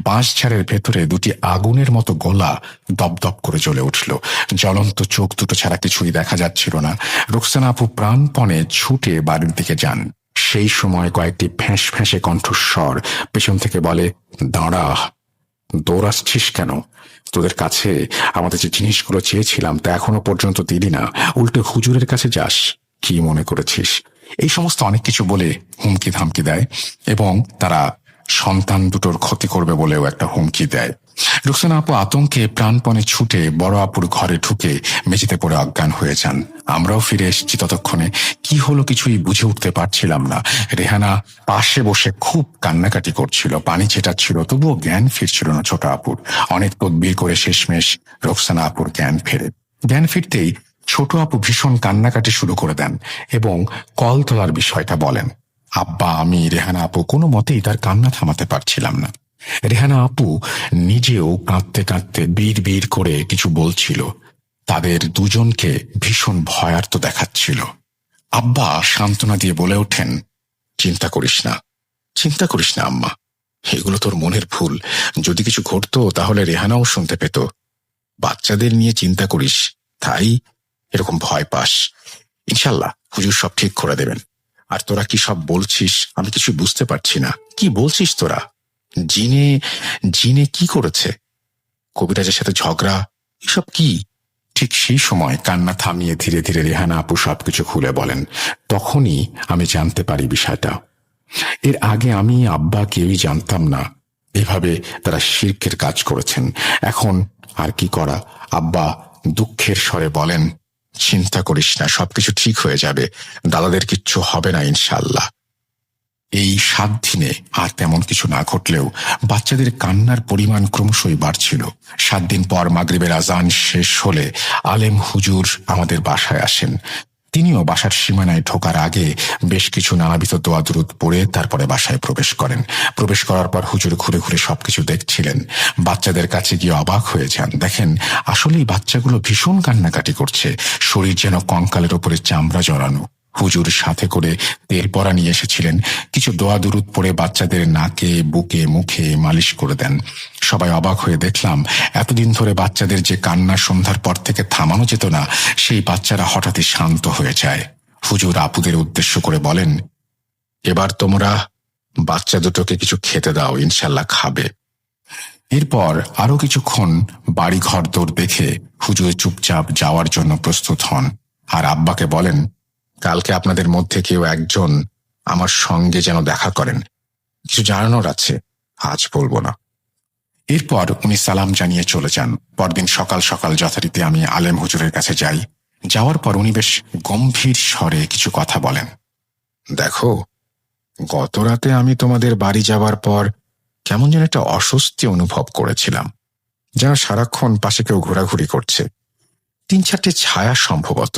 বাঁশঝাড়ের ভেতরে দুটি আগুনের মতো গোলা দপদপ করে জ্বলে উঠল। জ্বলন্ত চোখ দুটো ছাড়া কিছুই দেখা যাচ্ছিল না। রুকসানা আপু প্রাণপণে ছুটে বাড়ির দিকে যান। সেই সময় কয়েকটি ফ্যাঁস ফ্যাঁসে কণ্ঠস্বর পেছন থেকে বলে, দাঁড়া, দৌড়াচ্ছিস কেন? তোদের কাছে আমাদের যে জিনিসগুলো চেয়েছিলাম তা এখনো পর্যন্ত দিলি না, উল্টে হুজুরের কাছে যাস, কি মনে করেছিস? এই সমস্ত অনেক কিছু বলে হুমকি ধামকি দেয় এবং তারা সন্তান দুটোর ক্ষতি করবে বলেও একটা হুমকি দেয়। রুকসানা আপু আতঙ্কে প্রাণপণে ছুটে বড় আপুর ঘরে ঢুকে মেঝেতে পড়ে অজ্ঞান হয়ে যান। আমরাও ফিরে এসেছি ততক্ষণে। কি হলো কিছুই বুঝে উঠতে পারছিলাম না। রেহানা পাশে বসে খুব কান্নাকাটি করছিল, পানি ছেটাচ্ছিল, তবুও জ্ঞান ফিরছিল না ছোট আপুর। অনেক তদবির করে শেষমেশ রুকসানা আপুর জ্ঞান ফেরে। জ্ঞান ফিরতেই ছোট আপু ভীষণ কান্নাকাটি শুরু করে দেন এবং কল তোলার বিষয়টা বলেন। আব্বা, আমি, রেহানা আপু কোনো মতেই তার কান্না থামাতে পারছিলাম না। রেহানা আপু নিজেও কাঁদতে কাঁদতে বীর বীর করে কিছু বলছিল। তাদের দুজনকে ভীষণ ভয়ার্ত দেখাচ্ছিল। আব্বা সান্ত্বনা দিয়ে বলে ওঠেন, চিন্তা করিস না, চিন্তা করিস না আম্মা, এগুলো তোর মনের ভুল। যদি কিছু ঘটতো তাহলে রেহানাও শুনতে পেত। বাচ্চাদের নিয়ে চিন্তা করিস, তাই এরকম ভয় পাস। ইনশাল্লাহ হুজুর সব ঠিক করে দেবেন। আর তোরা কি সব বলছিস আমি কিছু বুঝতে পারছি না। কি বলছিস তোরা? জিনে জিনে কি করেছে? কবিরাজের সাথে ঝগড়া, এসব কি? ঠিক সেই সময় কান্না থামিয়ে ধীরে ধীরে রেহানা আপু সবকিছু খুলে বলেন। তখনই আমি জানতে পারি বিষয়টা। এর আগে আমি আব্বা কেউই জানতাম না এভাবে তারা শিরকের কাজ করেছেন। এখন আর কি করা? আব্বা দুঃখের স্বরে বলেন, চিন্তা করিস না, সবকিছু ঠিক হয়ে যাবে, দাদাদের কিচ্ছু হবে না ইনশাল্লাহ। এই 7 দিনে আর তেমন কিছু না ঘটলেও বাচ্চাদের কান্নার পরিমাণ ক্রমশই বাড়ছিল। 7 দিন পর মাগরিবের আজান শেষ হলে আলেম হুজুর আমাদের বাসায় আসেন। তিনিও বাসার সীমানায় ঢোকার আগে বেশ কিছু নানাবিধ দোয়া দুরুদ পড়ে তারপরে বাসায় প্রবেশ করেন। প্রবেশ করার পর হুজুর ঘুরে ঘুরে সবকিছু দেখছিলেন। বাচ্চাদের কাছে গিয়ে অবাক হয়ে যান। দেখেন আসলেই বাচ্চাগুলো ভীষণ কান্নাকাটি করছে, শরীর যেন কঙ্কালের ওপরে চামড়া জড়ানো। হুজুর সাথে করে তেল পরা নিয়ে এসেছিলেন। কিছু দোয়া দুরুদ পড়ে বাচ্চাদের নাকে, বুকে, মুখে মালিশ করে দেন। সবাই অবাক হয়ে দেখলাম এতদিন ধরে বাচ্চাদের যে কান্না সন্ধ্যার পর থেকে থামানো যেত না, সেই বাচ্চারা হঠাৎই শান্ত হয়ে যায়। হুজুর আপুদের উদ্দেশ্য করে বলেন, এবার তোমরা বাচ্চা দুটোকে কিছু খেতে দাও, ইনশাল্লাহ খাবে। এরপর আরো কিছুক্ষণ বাড়ি ঘর দৌড় দেখে হুজুর চুপচাপ যাওয়ার জন্য প্রস্তুত হন আর আব্বাকে বলেন, কালকে আপনাদের মধ্যে কেউ একজন আমার সঙ্গে যেন দেখা করেন, কিছু জানানোর আছে, আজ বলবো না। এরপর উনি সালাম জানিয়ে চলে যান। পরদিন সকাল সকাল যথারীতি আমি আলেম হুজুরের কাছে যাই। যাওয়ার পর উনি বেশ গম্ভীর স্বরে কিছু কথা বলেন। দেখো, গত রাতে আমি তোমাদের বাড়ি যাবার পর কেমন যেন একটা অস্বস্তি অনুভব করেছিলাম, যেন সারাক্ষণ পাশে কেউ ঘোরাঘুরি করছে। 3-4টে ছায়া সম্ভবত।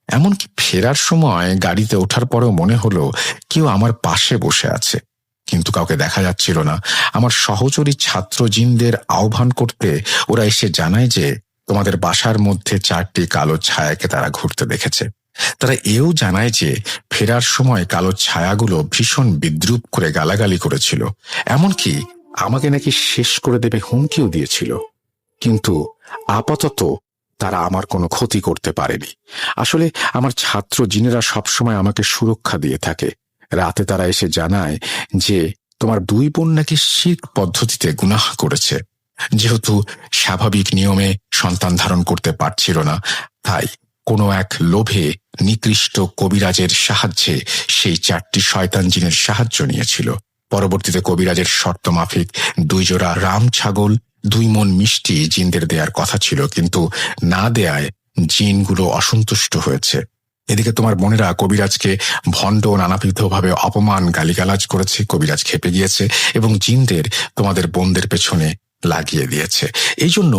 এমনকি ফেরার সময় গাড়িতে ওঠার পরেও মনে হলো কেউ আমার পাশে বসে আছে, কিন্তু কাউকে দেখা যাচ্ছিল না। আমার সহচরী ছাত্র জিনদের আহ্বান করতে ওরা এসে জানায় যে তোমাদের বাসার মধ্যে 4টি কালো ছায়াকে তারা ঘুরতে দেখেছে। তারা এও জানায় যে ফেরার সময় কালো ছায়াগুলো ভীষণ বিদ্রূপ করে গালাগালি করেছিল, এমনকি আমাকে নাকি শেষ করে দেবে হুমকিও দিয়েছিল। কিন্তু আপাতত তারা আমার কোনো ক্ষতি করতে পারেনি। আসলে আমার ছাত্র জিনেরা সবসময় আমাকে সুরক্ষা দিয়ে থাকে। রাতে তারা এসে জানায় যে তোমার 2 বোন নাকি শিরক পদ্ধতিতে গুনাহ করেছে। যেহেতু স্বাভাবিক নিয়মে সন্তান ধারণ করতে পারছিল না, তাই কোনো এক লোভে নিকৃষ্ট কবিরাজের সাহায্যে সেই 4টি শয়তান জিনের সাহায্য নিয়েছিল। পরবর্তীতে কবিরাজের শর্ত মাফিক 2 জোড়া রাম ছাগল, 2 মণ মিষ্টি জিনদের দেওয়ার কথা ছিল, কিন্তু না দেয়ায় জিনগুলো অসন্তুষ্ট হয়েছে। এদিকে তোমার বোনেরা কবিরাজকে ভণ্ড ও নানাবিধভাবে অপমান গালিগালাজ করেছে। কবিরাজ ক্ষেপে গিয়েছে এবং জিনদের তোমাদের বোনদের পেছনে লাগিয়ে দিয়েছে। এই জন্য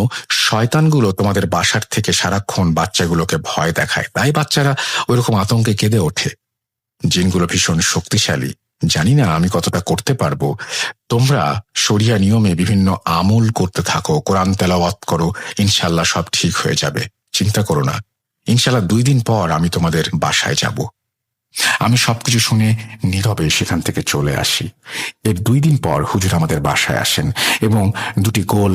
শয়তানগুলো তোমাদের বাসার থেকে সারাক্ষণ বাচ্চাগুলোকে ভয় দেখায়, তাই বাচ্চারা ওইরকম আতঙ্কে কেঁদে ওঠে। জিনগুলো ভীষণ শক্তিশালী। জানি না আমি কতটা করতে পারবো। তোমরা শরিয়া নিয়মে বিভিন্ন আমল করতে থাকো, কোরআন তেলাওয়াত করো, ইনশাল্লাহ সব ঠিক হয়ে যাবে, চিন্তা করো না। ইনশাল্লাহ 2 দিন পর আমি তোমাদের বাসায় যাব। আমি সবকিছু শুনে নীরবে সেখান থেকে চলে আসি। এর 2 দিন পর হুজুর আমাদের বাসায় আসেন এবং দুটি গোল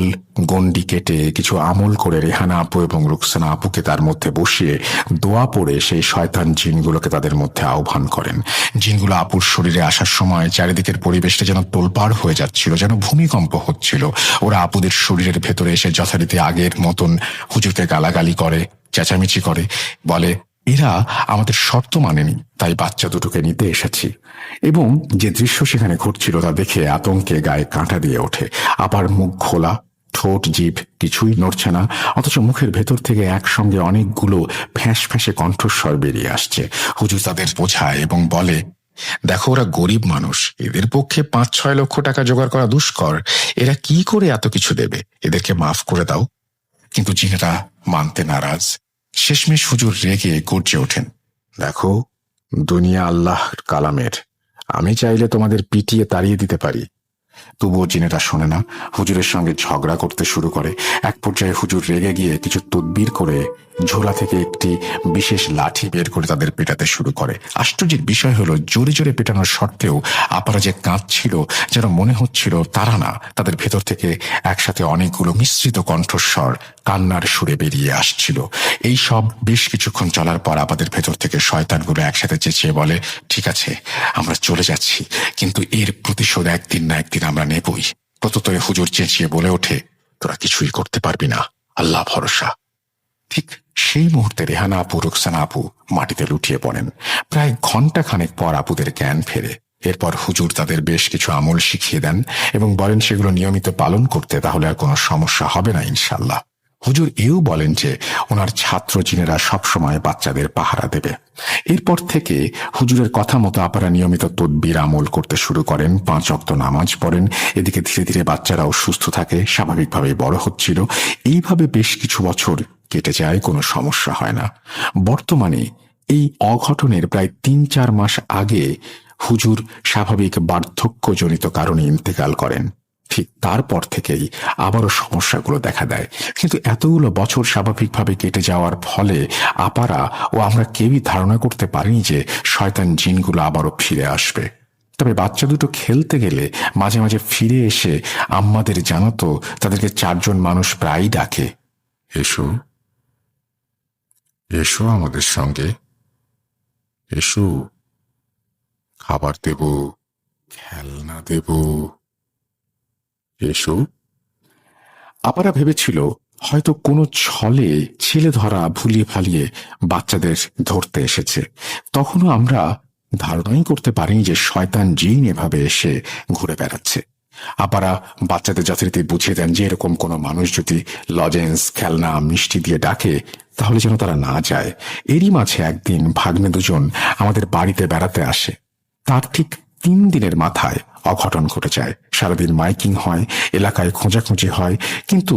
গন্ডি কেটে কিছু আমল করে রেহানা আপু এবং রুকসানা আপুকে তার মধ্যে বসিয়ে দোয়া পড়ে সেই শয়তান জিনগুলোকে তাদের মধ্যে আহ্বান করেন। জিনগুলো আপুর শরীরে আসার সময় চারিদিকের পরিবেশটা যেন তোলপাড় হয়ে যাচ্ছিল, যেন ভূমিকম্প হচ্ছিল। ওরা আপুদের শরীরের ভেতরে এসে যথারীতি আগের মতন হুজুরকে গালাগালি করে, চেঁচামেচি করে, বলে এরা আমাদের শর্ত মানেনি, তাই বাচ্চা দুটোকে নিতে এসেছি। এবং যে দৃশ্য সেখানে ঘটছিল তা দেখে আতঙ্কে গায়ে কাঁটা দিয়ে ওঠে। আবার মুখ খোলা, ঠোঁট জিভ কিছুই নড়ছে না, অথচ মুখের ভেতর থেকে একসঙ্গে অনেকগুলো ফ্যাঁস ফ্যাঁসে কণ্ঠস্বর বেরিয়ে আসছে। হুজুর তাদের বোঝায় এবং বলে, দেখো ওরা গরিব মানুষ, এদের পক্ষে 5-6 লক্ষ টাকা জোগাড় করা দুষ্কর, এরা কি করে এত কিছু দেবে, এদেরকে মাফ করে দাও। কিন্তু জিনেরা মানতে নারাজ। শেষমেশ হুজুর রেগে গর্জে ওঠেন, দেখো, দুনিয়া আল্লাহর কালামের, আমি চাইলে তোমাদের পিটিয়ে তাড়িয়ে দিতে পারি। তবুও জিনেরা শোনে না, হুজুরের সঙ্গে ঝগড়া করতে শুরু করে। এক পর্যায়ে হুজুর রেগে গিয়ে কিছু তদবির করে ঝোলা থেকে একটি বিশেষ লাঠি বের করে তাদের পেটাতে শুরু করে। আশ্চর্যের বিষয় হলো, জোরে জোরে পেটানোর সত্ত্বেও আপারা যে কাঁদছিল, যেন মনে হচ্ছিল তারা না, তাদের ভেতর থেকে একসাথে অনেকগুলো মিশ্রিত কণ্ঠস্বর কান্নার সুরে বেরিয়ে আসছিল। এই সব বেশ কিছুক্ষণ চলার পর আমাদের ভেতর থেকে শয়তানগুলো একসাথে চেঁচিয়ে বলে, ঠিক আছে, আমরা চলে যাচ্ছি, কিন্তু এর প্রতিশোধ একদিন না একদিন আমরা নেবই। প্রত্যুত্তরে হুজুর চেঁচিয়ে বলে ওঠে, তোরা কিছুই করতে পারবি না, আল্লাহ ভরসা। ঠিক সেই মুহূর্তে রেহানা আপু, রুকসানা আপু মাটিতে লুটিয়ে পড়েন। প্রায় ঘন্টা খানেক পর আপুদের জ্ঞান ফেরে। এরপর হুজুর তাদের বেশ কিছু আমল শিখিয়ে দেন এবং বলেন সেগুলো নিয়মিত পালন করতে, তাহলে আর কোনো সমস্যা হবে না ইনশাল্লাহ। হুজুর এও বলেন যে ওনার ছাত্র জিনেরা সবসময় বাচ্চাদের পাহারা দেবে। এরপর থেকে হুজুরের কথা মতো আপারা নিয়মিত তদবির আমল করতে শুরু করেন, 5 ওয়াক্ত নামাজ পড়েন। এদিকে ধীরে ধীরে বাচ্চারাও সুস্থ থাকে, স্বাভাবিকভাবে বড় হচ্ছিল। এইভাবে বেশ কিছু বছর কেটে যায়, কোনো সমস্যা হয় না। বর্তমানে এই অঘটনের প্রায় 3-4 মাস আগে হুজুর স্বাভাবিক বার্ধক্যজনিত কারণে ইন্তেকাল করেন। ঠিক তারপর থেকেই আবারও সমস্যাগুলো দেখা দেয়। কিন্তু এতগুলো বছর স্বাভাবিকভাবে কেটে যাওয়ার ফলে আপারা ও আমরা কেউই ধারণা করতে পারিনি যে শয়তান জিনগুলো আবারও ফিরে আসবে। তবে বাচ্চা দুটো খেলতে গেলে মাঝে মাঝে ফিরে এসে আম্মাদের জানাতো তাদেরকে 4 জন মানুষ প্রায়ই ডাকে, এসো, এসো আমাদের সঙ্গে, এসো, খাবার দেব, খেলনা দেব, এসো। আপারা ভেবেছিল হয়তো কোনো ছলে ছেলে ধরা ভুলিয়ে ফালিয়ে বাচ্চাদের ধরতে এসেছে। তখনও আমরা ধারণাই করতে পারিনি যে শয়তান জিন এভাবে এসে ঘুরে বেড়াচ্ছে। আপারা বাচ্চাদের যথারীতি বুঝিয়ে দেন যে এরকম কোনো মানুষ যদি লজেন্স, খেলনা, মিষ্টি দিয়ে ডাকে তাহলে যেন তারা না যায়। এরই মাঝে একদিন ভাগ্নে দুজন আমাদের বাড়িতে বেড়াতে আসে। তার ঠিক 3 দিনের মাথায় অঘটন ঘটে যায়। সারাদিন মাইকিং হয়, এলাকায় খোঁজাখুঁজি হয়, কিন্তু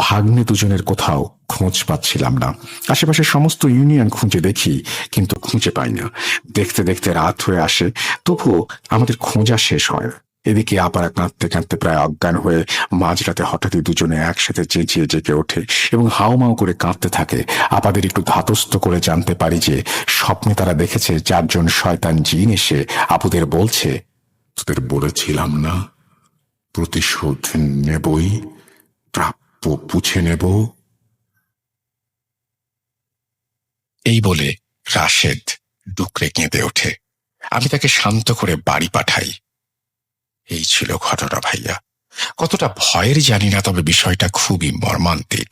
ভাগ্নে দুজনের কোথাও খোঁজ পাচ্ছিলাম না। আশেপাশে সমস্ত ইউনিয়ন খুঁজে দেখি, কিন্তু খুঁজে পাই না। দেখতে দেখতে রাত হয়ে আসে, তবুও আমাদের খোঁজা শেষ হয় না। এদিকে আপারা কাঁদতে কাঁদতে প্রায় অজ্ঞান হয়ে মাঝরাতে হঠাৎই দুজনে একসাথে চেঁচিয়ে জেগে ওঠে এবং হাউমাউ করে কাঁদতে থাকে। আপাদের একটু ধাতস্থ করে জানতে পারি যে স্বপ্নে তারা দেখেছে 4 জন শয়তান জিন এসে আপুদের বলছে, তোদের বলেছিলাম না, প্রতিশোধ নেবই, প্রাপ্য বুঝে নেব। এই বলে রাশেদ ডুকরে কেঁদে ওঠে। আমি তাকে শান্ত করে বাড়ি পাঠাই। এই ছিল ঘটনা ভাইয়া। কতটা ভয়ের জানি না, তবে বিষয়টা খুবই মর্মান্তিক।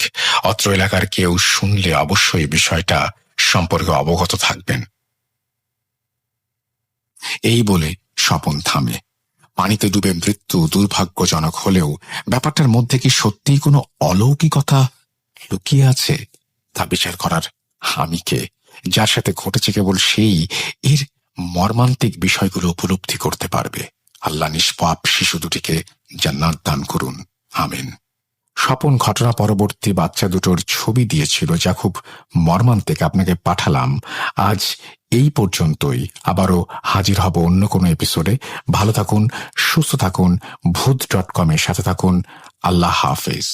অত্র এলাকার কেউ শুনলে অবশ্যই বিষয়টা সম্পর্কে অবগত থাকবেন। এই বলে স্বপন থামে। পানিতে ডুবে মৃত্যু দুর্ভাগ্যজনক হলেও ব্যাপারটার মধ্যে কি সত্যিই কোনো অলৌকিকতা লুকিয়ে আছে তা বিচার করার আমি কে? যার সাথে ঘটেছে কেবল সেই এর মর্মান্তিক বিষয়গুলো উপলব্ধি করতে পারবে। আল্লাহ নিষ্পাপ শিশু দুটিকে জান্নাত দান করুন, আমিন। স্বপন ঘটনা পরবর্তী বাচ্চা দুটোর ছবি দিয়েছিল, যা খুব মর্মান্তিক, আপনাকে পাঠালাম। আজ এই পর্যন্তই। আবারও হাজির হব অন্য কোনো এপিসোডে। ভালো থাকুন, সুস্থ থাকুন, ভূত.com-এর সাথে থাকুন। আল্লাহ হাফেজ।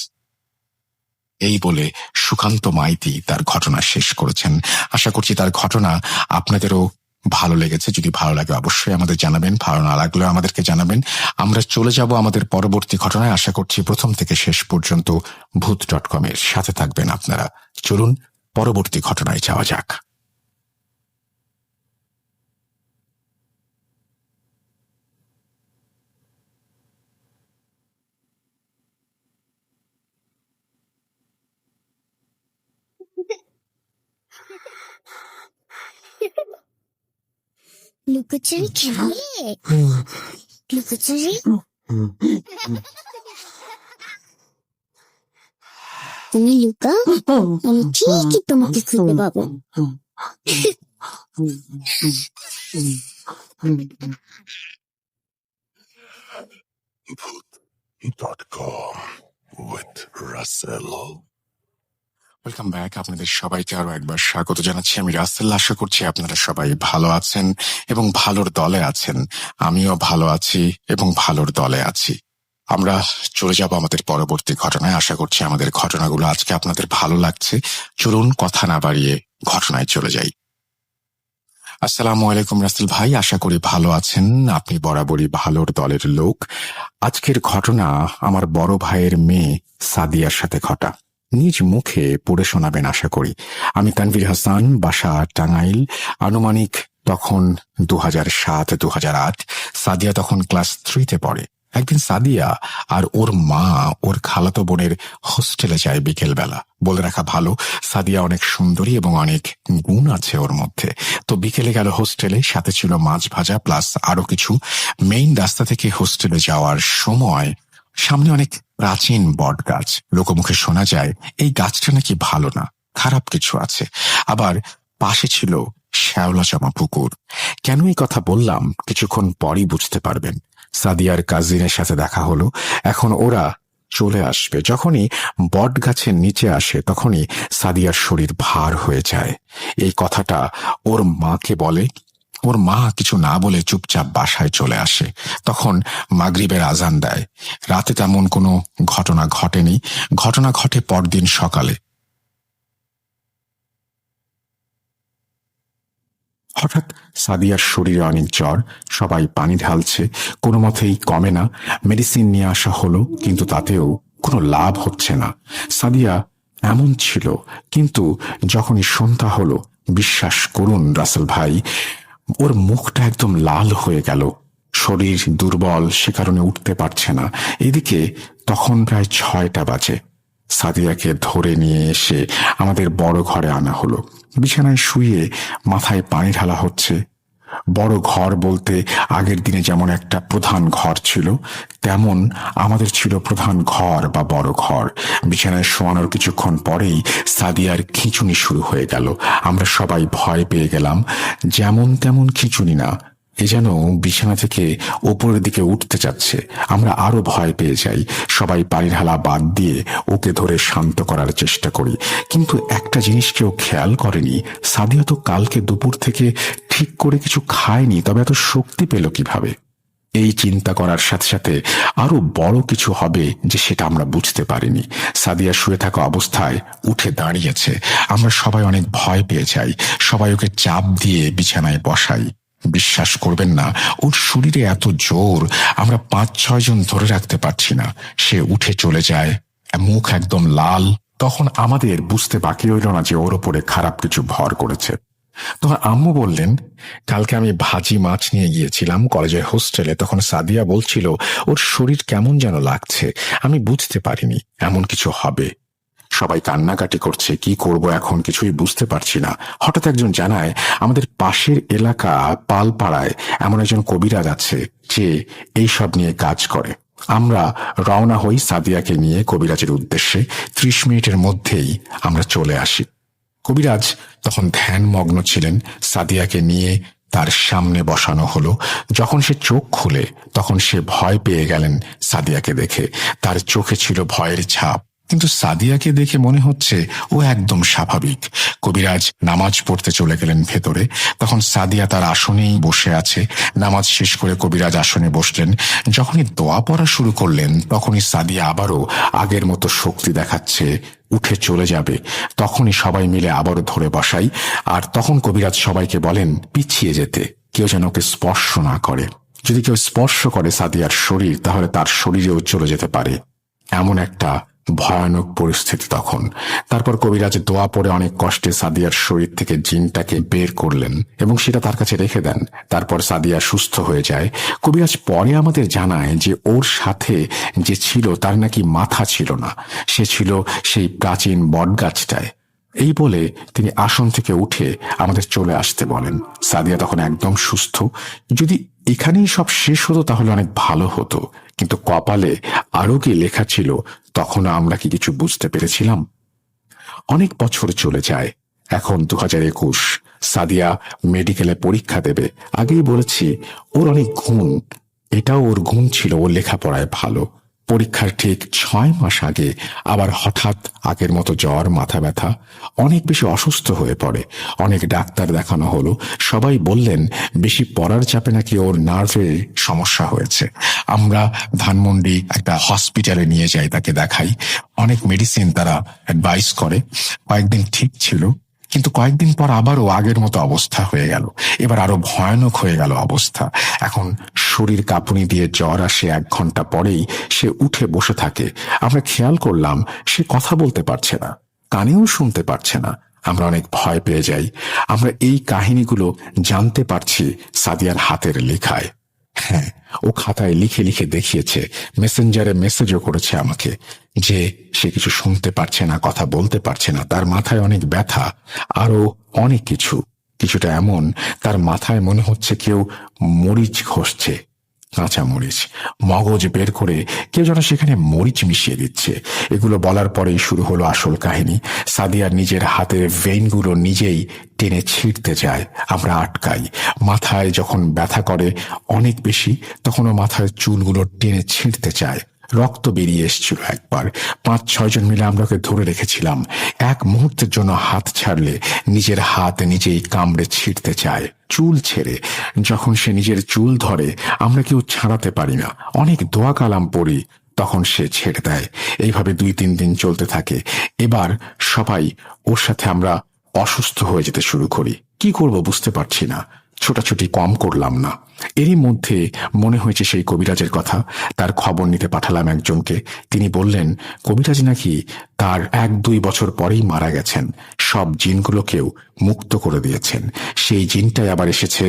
এই বলে সুকান্ত মাইতি তার ঘটনা শেষ করেছেন। আশা করছি তার ঘটনা আপনাদেরও ভালো লেগেছে, যদি ভালো লাগে অবশ্যই আমাদের জানাবেন, ভালো না লাগলেও আমাদেরকে জানাবেন। আমরা চলে যাব আমাদের পরবর্তী ঘটনায়। আশা করছি প্রথম থেকে শেষ পর্যন্ত ভূত.com এর সাথে থাকবেন আপনারা। চলুন পরবর্তী ঘটনায় যাওয়া যাক। লুকোচুরি খেলে লুকোচুরি তুমি লুকাও, আমি ঠিকই তোমাকে খুঁজে পাবো। Voot.com with Russell. Welcome back. আপনাদের সবাইকে আরো একবার স্বাগত জানাচ্ছি। আমি রাসেল। আশা করছি আপনারা সবাই ভালো আছেন এবং ভালোর দলে আছেন। আমিও ভালো আছি এবং ভালোর দলে আছি। আমরা চলে যাব আমাদের পরবর্তী ঘটনায়। আশা করছি আমাদের ঘটনাগুলো আজকে আপনাদের ভালো লাগছে। চলুন কথা না বাড়িয়ে ঘটনায় চলে যাই। আসসালামু আলাইকুম রাসেল ভাই, আশা করি ভালো আছেন। আপনি বরাবরই ভালোর দলের লোক। আজকের ঘটনা আমার বড় ভাইয়ের মেয়ে সাদিয়ার সাথে ঘটা। নিজ মুখে পড়ে শোনাবেন আশা করি। আমি তানভীর হাসান, বাসা টাঙ্গাইল। আনুমানিক তখন 2007-2008। সাদিয়া তখন ক্লাস 3-তে পড়ে। একদিন সাদিয়া আর ওর মা ওর খালাতো বোনের হোস্টেলে যায় বিকেলবেলা। বলে রাখা ভালো, সাদিয়া অনেক সুন্দরী এবং অনেক গুণ আছে ওর মধ্যে। তো বিকেলে গেল হোস্টেলে, সাথে ছিল মাছ ভাজা প্লাস আরো কিছু। মেইন রাস্তা থেকে হোস্টেলে যাওয়ার সময় সামনে অনেক প্রাচীন বট গাছ। লোকমুখে শোনা যায় এই গাছটা নাকি ভালো না, খারাপ কিছু আছে। আবার পাশে ছিল শ্যাওলা জমা পুকুর। কেন এই কথা বললাম কিছুক্ষণ পরই বুঝতে পারবেন। সাদিয়ার কাজিনের সাথে দেখা হলো। এখন ওরা চলে আসবে। যখনই বট গাছের নিচে আসে তখনই সাদিয়ার শরীর ভার হয়ে যায়। এই কথাটা ওর মাকে বলে। ওর মা কিছু না বলে চুপচাপ বাসায় চলে আসে। তখন মাগরিবের আজান দেয়। রাতে তেমন কোনো ঘটনা ঘটেনি। ঘটনা ঘটে পরদিন সকালে। হঠাৎ সাদিয়ার শরীরে অনেক জ্বর। সবাই পানি ঢালছে, কোনো মতেই কমে না। মেডিসিন নিয়ে আসা হলো, কিন্তু তাতেও কোনো লাভ হচ্ছে না। সাদিয়া এমন ছিল, কিন্তু যখনই সন্ধ্যা হলো, বিশ্বাস করুন রাসেল ভাই, ওর মুখটা একদম লাল হয়ে গেল। শরীর দুর্বল, সে কারণে উঠতে পারছে না। এদিকে তখন প্রায় 6টা বাজে। সাদিয়াকে ধরে নিয়ে এসে আমাদের বড় ঘরে আনা হলো। বিছানায় শুয়ে মাথায় পানি ঢালা হচ্ছে। বড় ঘর বলতে আগের দিনে যেমন একটা প্রধান ঘর ছিল, তেমন আমাদের ছিল প্রধান ঘর বা বড় ঘর। বিছানায় শোয়ানোর কিছুক্ষণ পরেই সাদিয়ার খিঁচুনি শুরু হয়ে গেল। আমরা সবাই ভয় পেয়ে গেলাম। যেমন তেমন খিঁচুনি না, এ যেন বিছানা থেকে ওপরের দিকে উঠতে যাচ্ছে। আমরা আরো ভয় পেয়ে যাই। সবাই পানি ঢালা বাদ দিয়ে ওকে ধরে শান্ত করার চেষ্টা করি। কিন্তু একটা জিনিস কেউ খেয়াল করেনি, সাদিয়া তো কালকে দুপুর থেকে ঠিক করে কিছু খায়নি, তবে এত শক্তি পেল কিভাবে? এই চিন্তা করার সাথে সাথে আরো বড় কিছু হবে যে সেটা আমরা বুঝতে পারিনি। সাদিয়া শুয়ে থাকা অবস্থায় উঠে দাঁড়িয়েছে। আমরা সবাই অনেক ভয় পেয়ে যাই। সবাই ওকে চাপ দিয়ে বিছানায় বসাই। বিশ্বাস করবেন না, ওর শরীরে এত জোর আমরা 5-6 জন ধরে রাখতে পারছি না। সে উঠে চলে যায়, মুখ একদম লাল। তখন আমাদের বুঝতে বাকি রইল না যে ওর ওপরে খারাপ কিছু ভর করেছে। তোমার আম্মু বললেন, কালকে আমি ভাজি মাছ নিয়ে গিয়েছিলাম কলেজের হোস্টেলে। তখন সাদিয়া বলছিল ওর শরীর কেমন যেন লাগছে। আমি বুঝতে পারিনি এমন কিছু হবে। সবাই কান্নাকাটি করছে, কি করব এখন কিছুই বুঝতে পারছি না। হঠাৎ একজন জানায় আমাদের পাশের এলাকা পালপাড়ায় এমন একজন কবিরাজ আছে যে এইসব নিয়ে কাজ করে। আমরা রওনা হই সাদিয়াকে নিয়ে কবিরাজের উদ্দেশ্যে। 30 মিনিটের মধ্যেই আমরা চলে আসি। কবিরাজ তখন ধ্যানমগ্ন ছিলেন। সাদিয়াকে নিয়ে তার সামনে বসানো হলো। যখন সে চোখ খুলে তখন সে ভয় পেয়ে গেলেন সাদিয়াকে দেখে। তার চোখে ছিল ভয়ের ছাপ। কিন্তু সাদিয়াকে দেখে মনে হচ্ছে ও একদম স্বাভাবিক। কবিরাজ নামাজ পড়তে চলে গেলেন ভেতরে। তখন সাদিয়া তার আসনেই বসে আছে। নামাজ শেষ করে কবিরাজ আসনে বসলেন। যখনই দোয়া পড়া শুরু করলেন তখনই সাদিয়া আবারও আগের মতো শক্তি দেখাচ্ছে, উঠে চলে যাবে। তখনই সবাই মিলে আবারও ধরে বসাই। আর তখন কবিরাজ সবাইকে বলেন পিছিয়ে যেতে, কেউ যেন ওকে স্পর্শ না করে। যদি কেউ স্পর্শ করে সাদিয়ার শরীর, তাহলে তার শরীরেও চলে যেতে পারে। এমন একটা ভয়ানক পরিস্থিতি তখন। তারপর কবিরাজ দোয়া পড়ে অনেক কষ্টে সাদিয়ার শরীর থেকে জিনটাকে বের করলেন এবং সেটা তার কাছে রেখে দেন। তারপর সাদিয়া সুস্থ হয়ে যায়। কবিরাজ পরে আমাদের জানায় যে ওর সাথে যে ছিল তার নাকি মাথা ছিল না, সে ছিল সেই প্রাচীন বটগাছটায়। এই বলে তিনি আসন থেকে উঠে আমাদের চলে আসতে বলেন। সাদিয়া তখন একদম সুস্থ। যদি এখানেই সব শেষ হতো তাহলে অনেক ভালো হতো, কিন্তু কপালে আরো কি লেখা ছিল তখনও আমরা কি কিছু বুঝতে পেরেছিলাম? অনেক বছর চলে যায়। এখন 2021। সাদিয়া মেডিকেলে পরীক্ষা দেবে। আগেই বলেছি ওর অনেক গুণ। এটাও ওর গুণ ছিল, ও লেখাপড়ায় ভালো। পরীক্ষার ঠিক 6 মাস আগে আবার হঠাৎ আগের মতো জ্বর, মাথা ব্যথা, অনেক বেশি অসুস্থ হয়ে পড়ে। অনেক ডাক্তার দেখানো হলো। সবাই বললেন বেশি পড়ার চাপে নাকি ওর নার্ভের সমস্যা হয়েছে। আমরা ধানমন্ডি একটা হসপিটালে নিয়ে যাই, তাকে দেখাই। অনেক মেডিসিন তারা অ্যাডভাইস করে। কয়েকদিন ঠিক ছিল, কিন্তু কয়েকদিন পর আবারও আগের মতো অবস্থা হয়ে গেল। এবার আরো ভয়ানক হয়ে গেল অবস্থা। এখন শরীর কাঁপুনি দিয়ে জ্বর আসে। 1 ঘন্টা পরেই সে উঠে বসে থাকে। আমরা খেয়াল করলাম সে কথা বলতে পারছে না, কানেও শুনতে পারছে না। আমরা অনেক ভয় পেয়ে যাই। আমরা এই কাহিনীগুলো জানতে পারছি সাদিয়ার হাতের লেখায়। হ্যাঁ, ও খাতায় লিখে লিখে দেখিয়েছে, মেসেঞ্জারে মেসেজও করেছে আমাকে যে সে কিছু শুনতে পারছে না, কথা বলতে পারছে না, তার মাথায় অনেক ব্যথা, আরো অনেক কিছু। কিছুটা এমন তার মাথায় মনে হচ্ছে কেউ মরিচ ঘষছে, কাঁচা মরিচ। মগজ বের করে কেউ যেন সেখানে মরিচ মিশিয়ে দিচ্ছে। এগুলো বলার পরেই শুরু হলো আসল কাহিনী। সাদিয়ার নিজের হাতের ভেইনগুলো নিজেই টেনে ছিঁড়তে যায়, আমরা আটকাই। মাথায় যখন ব্যথা করে অনেক বেশি, তখন ও মাথায় চুলগুলো টেনে ছিঁড়তে চায়। রক্ত বেরিয়ে এসেছিল একবার। 5-6 জন মিলে আমরা ওকে ধরে রেখেছিলাম। এক মুহূর্তের জন্য হাত ছাড়লে নিজের হাত নিজেই কামড়ে ছিঁড়তে চায়, চুল ছেড়ে। যখন সে নিজের চুল ধরে আমরা কেউ ছাড়াতে পারি না। অনেক দোয়া কালাম পড়ি, তখন সে ছেড়ে দেয়। এইভাবে 2-3 দিন চলতে থাকে। এবার সবাই ওর সাথে আমরা অসুস্থ হয়ে যেতে শুরু করি। কি করব বুঝতে পারছি না। ছোটাছুটি কম করলাম না। এরই মধ্যে মনে হয়েছে সেই কবিরাজের কথা। তার খবর নিতে পাঠালাম একজনকে। তিনি বললেন কবিরাজ নাকি তার 1-2 বছর পরেই মারা গেছেন। সব জিনগুলোকেও মুক্ত করে দিয়েছেন। সেই জিনটাই আবার এসেছে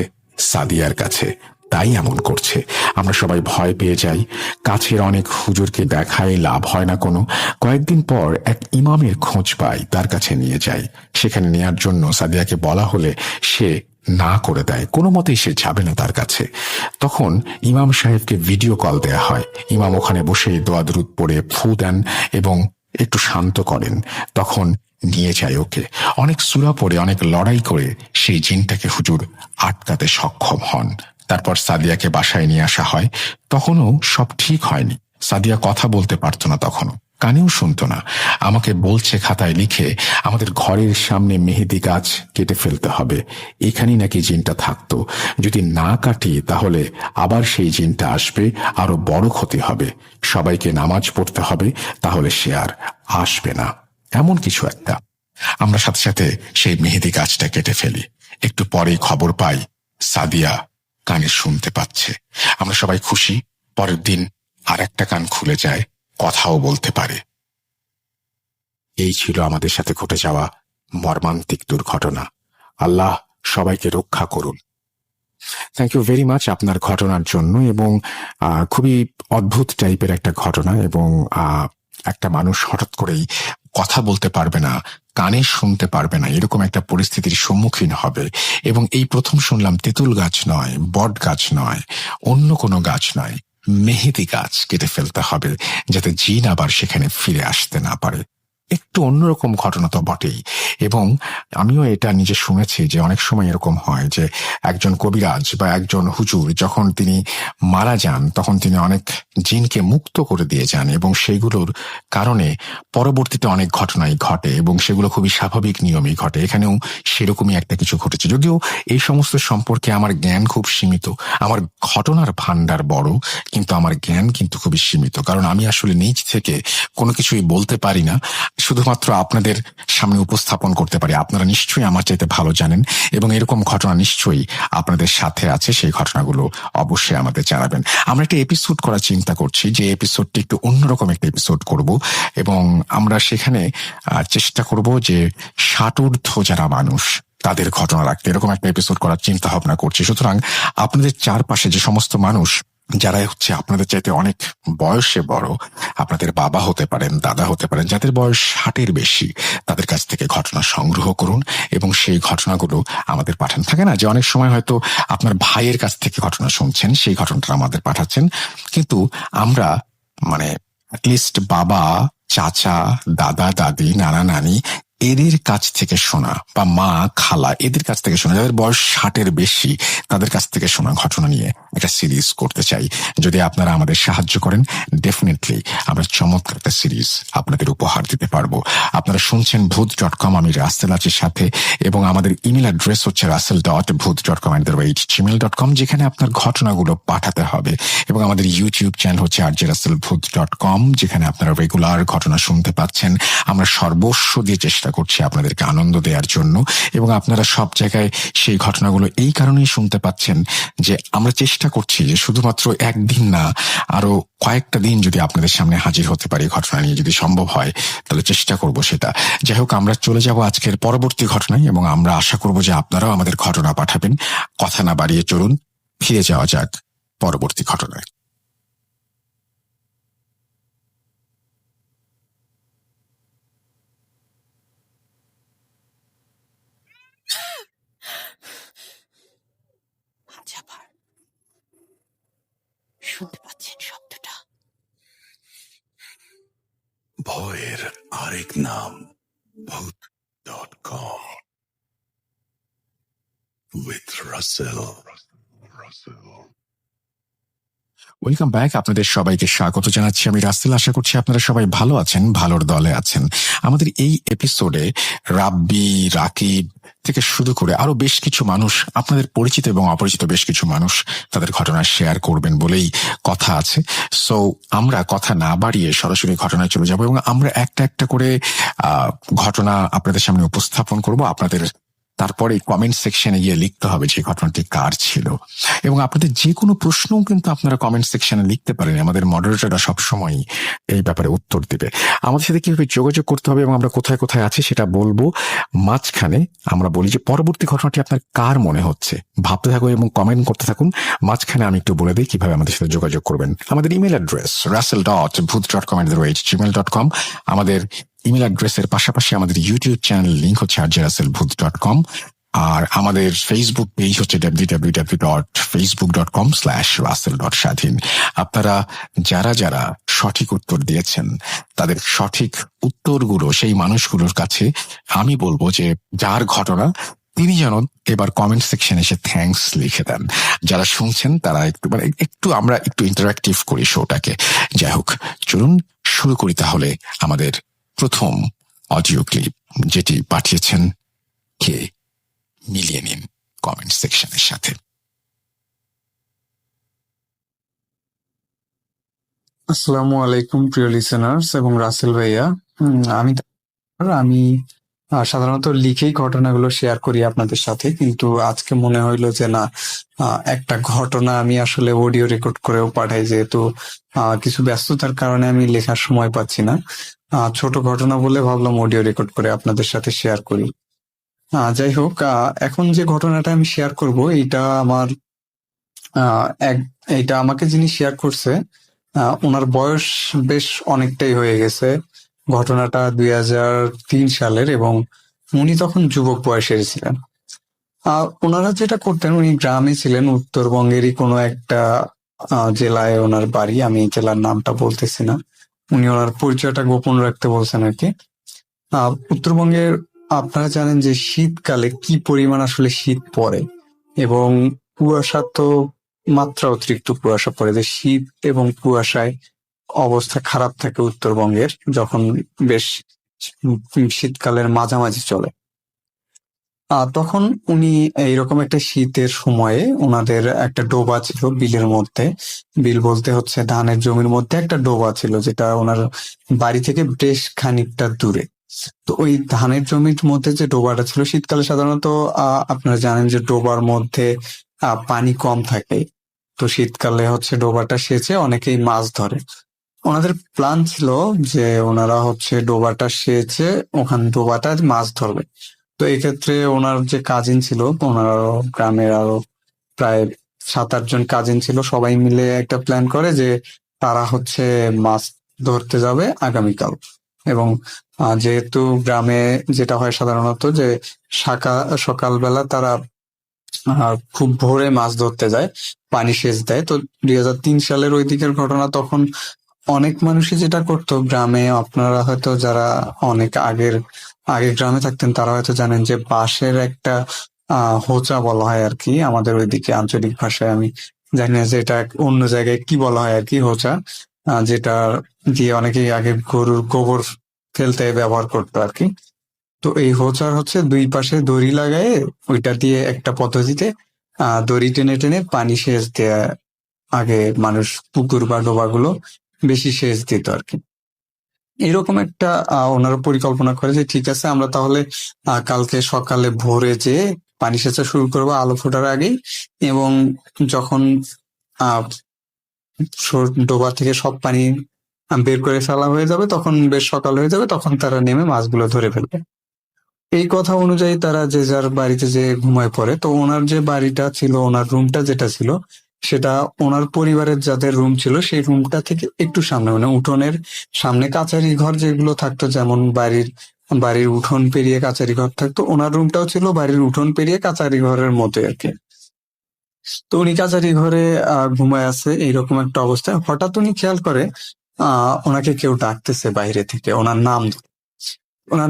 সাদিয়ার কাছে, তাই এমন করছে। আমরা সবাই ভয় পেয়ে যাই। কাছের অনেক হুজুরকে দেখায়, লাভ হয় না কোনো। কয়েকদিন পর এক ইমামের খোঁজ পাই, তার কাছে নিয়ে যাই। সেখানে নেয়ার জন্য সাদিয়াকে বলা হলে সে না করে দেয়, কোনো মতেই সে যাবে না তার কাছে। তখন ইমাম সাহেবকে ভিডিও কল দেয়া হয়। ইমাম ওখানে বসে দোয়া দরুদ পড়ে ফু দেন এবং একটু শান্ত করেন। তখন নিয়ে যায় ওকে। অনেক সূরা পড়ে, অনেক লড়াই করে সেই জিনটাকে হুজুর আটকাতে সক্ষম হন। তারপর সাদিয়াকে বাসায় নিয়ে আসা হয়। তখনও সব ঠিক হয়নি। সাদিয়া কথা বলতে পারত না, তখনও কানেও শুনতো না। আমাকে বলছে খাতায় লিখে আমাদের ঘরের সামনে মেহেদি গাছ কেটে ফেলতে হবে। এখানেই নাকি জিনটা থাকতো। যদি না কাটি তাহলে আবার সেই জিনটা আসবে, আরো বড় ক্ষতি হবে। সবাইকে নামাজ পড়তে হবে, তাহলে সে আর আসবে না। এমন কিছু একটা। আমরা সাথে সাথে সেই মেহেদি গাছটা কেটে ফেলি। একটু পরেই খবর পাই সাদিয়া কানে শুনতে পাচ্ছে। আমরা সবাই খুশি। পরের দিন আর একটা কান খুলে যায়, কথাও বলতে পারে। এই ছিল আমাদের সাথে ঘটে যাওয়া মর্মান্তিক দুর্ঘটনা। আল্লাহ সবাইকে রক্ষা করুন। থ্যাংক ইউ ভেরি মাচ আপনার ঘটনার জন্য। এবং খুবই অদ্ভুত টাইপের একটা ঘটনা। এবং একটা মানুষ হঠাৎ করেই কথা বলতে পারবে না, কানে শুনতে পারবে না, এরকম একটা পরিস্থিতির সম্মুখীন হবে। এবং এই প্রথম শুনলাম তেঁতুল গাছ নয়, বট গাছ নয়, অন্য কোনো গাছ নয়, মেহেদি গাছ কেটে ফেলতে হবে যাতে জিন আবার সেখানে ফিরে আসতে না পারে। একটু অন্যরকম ঘটনা তো বটেই। এবং আমিও এটা নিজে শুনেছি যে অনেক সময় এরকম হয় যে একজন কবিরাজ বা একজন হুজুর যখন তিনি মারা যান তখন তিনি অনেক জিনকে মুক্ত করে দিয়ে যান, এবং সেইগুলোর কারণে পরবর্তীতে অনেক ঘটনাই ঘটে এবং সেগুলো খুবই স্বাভাবিক নিয়মেই ঘটে। এখানেও সেরকমই একটা কিছু ঘটেছে, যদিও এই সমস্ত সম্পর্কে আমার জ্ঞান খুব সীমিত। আমার ঘটনার ভান্ডার বড়, কিন্তু আমার জ্ঞান কিন্তু খুবই সীমিত, কারণ আমি আসলে নিজ থেকে কোনো কিছুই বলতে পারি না, শুধুমাত্র আপনাদের সামনে উপস্থাপন করতে পারি। আপনারা নিশ্চয়ই আমার চাইতে ভালো জানেন এবং এরকম ঘটনা নিশ্চয়ই আপনাদের সাথে আছে, সেই ঘটনাগুলো অবশ্যই আমাদের জানাবেন। আমরা একটা এপিসোড করার চিন্তা করছি, যে এপিসোডটি একটু অন্যরকম একটা এপিসোড করব, এবং আমরা সেখানে চেষ্টা করব যে ষাটোর্ধ্ব যারা মানুষ তাদের ঘটনা রাখতে, এরকম একটা এপিসোড করার চিন্তা ভাবনা করছি। সুতরাং আপনাদের চারপাশে যে সমস্ত মানুষ যারা হচ্ছে আপনাদের চাইতে অনেক বয়সে বড়, আপনাদের বাবা হতে পারেন, দাদা হতে পারেন, যাদের বয়স 60-এর বেশি, তাদের কাছ থেকে ঘটনা সংগ্রহ করুন এবং সেই ঘটনাগুলো আমাদের পাঠান। থাকে না যে অনেক সময় হয়তো আপনার ভাইয়ের কাছ থেকে ঘটনা শুনছেন, সেই ঘটনাটা আমাদের পাঠাচ্ছেন, কিন্তু আমরা মানে অ্যাটলিস্ট বাবা, চাচা, দাদা, দাদি, নানা, নানি এদের কাছ থেকে শোনা, বা মা, খালা এদের কাছ থেকে শোনা, যাদের বয়স 60-এর বেশি, তাদের কাছ থেকে শোনা ঘটনা নিয়ে একটা সিরিজ করতে চাই। যদি আপনারা আমাদের সাহায্য করেন, ডেফিনেটলি আমরা চমৎকার একটা সিরিজ আপনাদের উপহার দিতে পারবো। আপনারা শুনছেন ভূত.com, আমি রাসেল আছি সাথে, এবং আমাদের ইমেল অ্যাড্রেস হচ্ছে russell.booth.com@gmail.com, যেখানে আপনার ঘটনাগুলো পাঠাতে হবে। এবং আমাদের ইউটিউব চ্যানেল হচ্ছে rjrussellbooth.com, যেখানে আপনারা রেগুলার ঘটনা শুনতে পাচ্ছেন। আমরা সর্বস্ব দিয়ে চেষ্টা করছি আপনাদেরকে আনন্দ দেওয়ার জন্য, এবং আপনারা সব জায়গায় সেই ঘটনাগুলো এই কারণেই শুনতে পাচ্ছেন যে আমরা চেষ্টা করছি যে শুধুমাত্র একদিন না, আরো কয়েকটা দিন যদি আপনাদের সামনে হাজির হতে পারি ঘটনা নিয়ে, যদি সম্ভব হয় তাহলে চেষ্টা করব সেটা। যাই হোক, আমরা চলে যাব আজকের পরবর্তী ঘটনায়, এবং আমরা আশা করব যে আপনারাও আমাদের ঘটনা পাঠাবেন। কথা না বাড়িয়ে চলুন ফিরে যাওয়া যাক পরবর্তী ঘটনায়। শুনতে পাচ্ছেন শব্দটা? ভয়ের আরেক নাম ভূত.com with Russell. ওয়েলকাম ব্যাক, আপনাদের সবাইকে স্বাগত জানাচ্ছি। আমি রাসেল, আশা করছি আপনারা সবাই ভালো আছেন, ভালোর দলে আছেন। আমাদের এই এপিসোডে রাব্বি, রাকিব থেকে শুরু করে আরো বেশ কিছু মানুষ, আপনাদের পরিচিত এবং অপরিচিত বেশ কিছু মানুষ তাদের ঘটনা শেয়ার করবেন বলেই কথা আছে। সো আমরা কথা না বাড়িয়ে সরাসরি ঘটনায় চলে যাব, এবং আমরা একটা একটা করে ঘটনা আপনাদের সামনে উপস্থাপন করব। আপনাদের তারপরে কমেন্ট সেকশনে গিয়ে লিখতে হবে যে ঘটনাটি কার ছিল, এবং আপনাদের যে কোনো প্রশ্নও কিন্তু আপনারা কমেন্ট সেকশনে লিখতে পারেন। আমাদের মডারেটররা সবসময় এই ব্যাপারে উত্তর দিবে। আমাদের সাথে কিভাবে যোগাযোগ করতে হবে এবং আমরা কোথায় কোথায় আছি সেটা বলবো। মাঝখানে আমরা বলি যে পরবর্তী ঘটনাটি আপনার কার মনে হচ্ছে, ভাবতে থাকুন এবং কমেন্ট করতে থাকুন। মাঝখানে আমি একটু বলে দিই কিভাবে আমাদের সাথে যোগাযোগ করবেন। আমাদের ইমেল অ্যাড্রেস russell.booth.com@gmail.com। আমাদের ইমেল অ্যাড্রেসের পাশাপাশি আমাদের ইউটিউব চ্যানেল লিঙ্ক হচ্ছে rjrussellbooth.com, আর আমাদের ফেসবুক পেজ হচ্ছে www.facebook.com/russell.স্বাধীন। আপনারা যারা যারা সঠিক উত্তর দিয়েছেন তাদের সঠিক উত্তরগুলো সেই মানুষগুলোর কাছে আমি বলবো যে যার ঘটনা তিনি যেন এবার কমেন্ট সেকশনে এসে থ্যাঙ্কস লিখে দেন। যারা শুনছেন তারা একটু আমরা একটু ইন্টারাক্টিভ করি শোটাকে। যাই হোক, চলুন শুরু করি তাহলে আমাদের প্রথম অডিও ক্লিপ, যেটি পাঠিয়েছেন কে মিলিয়ে নিন কমেন্ট সেকশনের সাথে। আসসালামু আলাইকুম প্রিয় লিসেনার্স এবং রাসেল ভাইয়া। আমি আমি সাধারণত লিখেই ঘটনাগুলো শেয়ার করি আপনাদের সাথে, কিন্তু আজকে মনে হইলো যে না, একটা ঘটনা আমি আসলে অডিও রেকর্ড করেও পাঠাই, যেহেতু কিছু ব্যস্ততার কারণে আমি লেখার সময় পাচ্ছি না। ছোট ঘটনা বলে ভাবলাম অডিও রেকর্ড করে আপনাদের সাথে শেয়ার করি। যাই হোক, এখন যে ঘটনাটা আমি শেয়ার করব এইটা আমার এইটা আমাকে যিনি শেয়ার করছে ওনার বয়স বেশ অনেকটাই হয়ে গেছে। ঘটনাটা 2003 সালের, এবং উনি তখন যুবক বয়সের ছিলেন। ওনারা যেটা করতেন, উনি গ্রামে ছিলেন, উত্তরবঙ্গেরই কোনো একটা জেলায় ওনার বাড়ি। আমি জেলার নামটা বলতেছি না, উনি ওনার পরিচয়টা গোপন রাখতে বলছেন আর কি। উত্তরবঙ্গের আপনারা জানেন যে শীতকালে কি পরিমাণ আসলে শীত পড়ে, এবং কুয়াশা তো মাত্রা অতিরিক্ত কুয়াশা পড়ে, যে শীত এবং কুয়াশায় অবস্থা খারাপ থাকে উত্তরবঙ্গের যখন বেশ শীতকালের মাঝামাঝি চলে। তখন উনি এইরকম একটা শীতের সময়ে ওনাদের একটা ডোবা ছিল বিলের মধ্যে। বিল বলতে হচ্ছে ধানের জমির মধ্যে একটা ডোবা ছিল, যেটা ওনার বাড়ি থেকে বেশ খানিকটা দূরে। তো ওই ধানের জমির মধ্যে যে ডোবাটা ছিল, শীতকালে সাধারণত আপনারা জানেন যে ডোবার মধ্যে পানি কম থাকে। তো শীতকালে হচ্ছে ডোবাটা সেচে অনেকেই মাছ ধরে। ওনাদের প্ল্যান ছিল যে ওনারা হচ্ছে ডোবাটা সেচে ওখান ডোবাটা মাছ ধরবে। তো এক্ষেত্রে ওনার যে কাজিন ছিল, ওনার গ্রামের আরো প্রায় 7-8 জন কাজিন ছিল, সবাই মিলে একটা প্ল্যান করে যে তারা হচ্ছে মাছ ধরতে যাবে আগামীকাল। এবং যেহেতু গ্রামে যেটা হয় সাধারণত যে সকালবেলা তারা খুব ভোরে মাছ ধরতে যায়, পানি সেচ দেয়। তো 2003 সালের ওই দিকের ঘটনা। তখন অনেক মানুষই যেটা করতো গ্রামে, আপনারা হয়তো যারা অনেক আগে গ্রামে থাকতেন তারা হয়তো জানেন যে বাঁশের একটা হোচা বলা হয় আর কি, আমাদের ওইদিকে আঞ্চলিক ভাষায়, আমি জানি না যে এটা অন্য জায়গায় কি বলা হয় আর কি, হোচা, যেটা দিয়ে অনেকেই আগে গরুর গোবর ফেলতে ব্যবহার করতো আর কি। তো এই হোচার হচ্ছে দুই পাশে দড়ি লাগায়ে ওইটা দিয়ে একটা পদ্ধতিতে দড়ি টেনে টেনে পানি সেচ দেয়া আগে মানুষ পুকুর বা ডোবাগুলো বেশি সেচ দিত আর কি। এরকম একটা ওনারা পরিকল্পনা করে যে ঠিক আছে, আমরা তাহলে কালকে সকালে ভোরে যে পানি সেচা শুরু করবো আলো ফোটার আগেই, এবং যখন আহ ডোবা থেকে সব পানি বের করে ফেলা হয়ে যাবে, তখন বেশ সকাল হয়ে যাবে, তখন তারা নেমে মাছগুলো ধরে ফেলবে। এই কথা অনুযায়ী তারা যে যার বাড়িতে যে ঘুমায় পড়ে। তো ওনার যে বাড়িটা ছিল, ওনার রুমটা যেটা ছিল, সেটা ওনার পরিবারের যাদের রুম ছিল সেই রুমটা থেকে একটু সামনে, মানে উঠোনের সামনে কাচারি ঘর যেগুলো থাকতো, যেমন বাড়ির উঠোন পেরিয়ে কাচারি ঘর থাকতো, ওনার রুমটাও ছিল বাড়ির উঠোন পেরিয়ে কাচারি ঘরের মধ্যে আর কি। তো উনি কাচারি ঘরে ঘুমায় আছে, এইরকম একটা অবস্থায় হঠাৎ উনি খেয়াল করে ওনাকে কেউ ডাকতেছে বাইরে থেকে, ওনার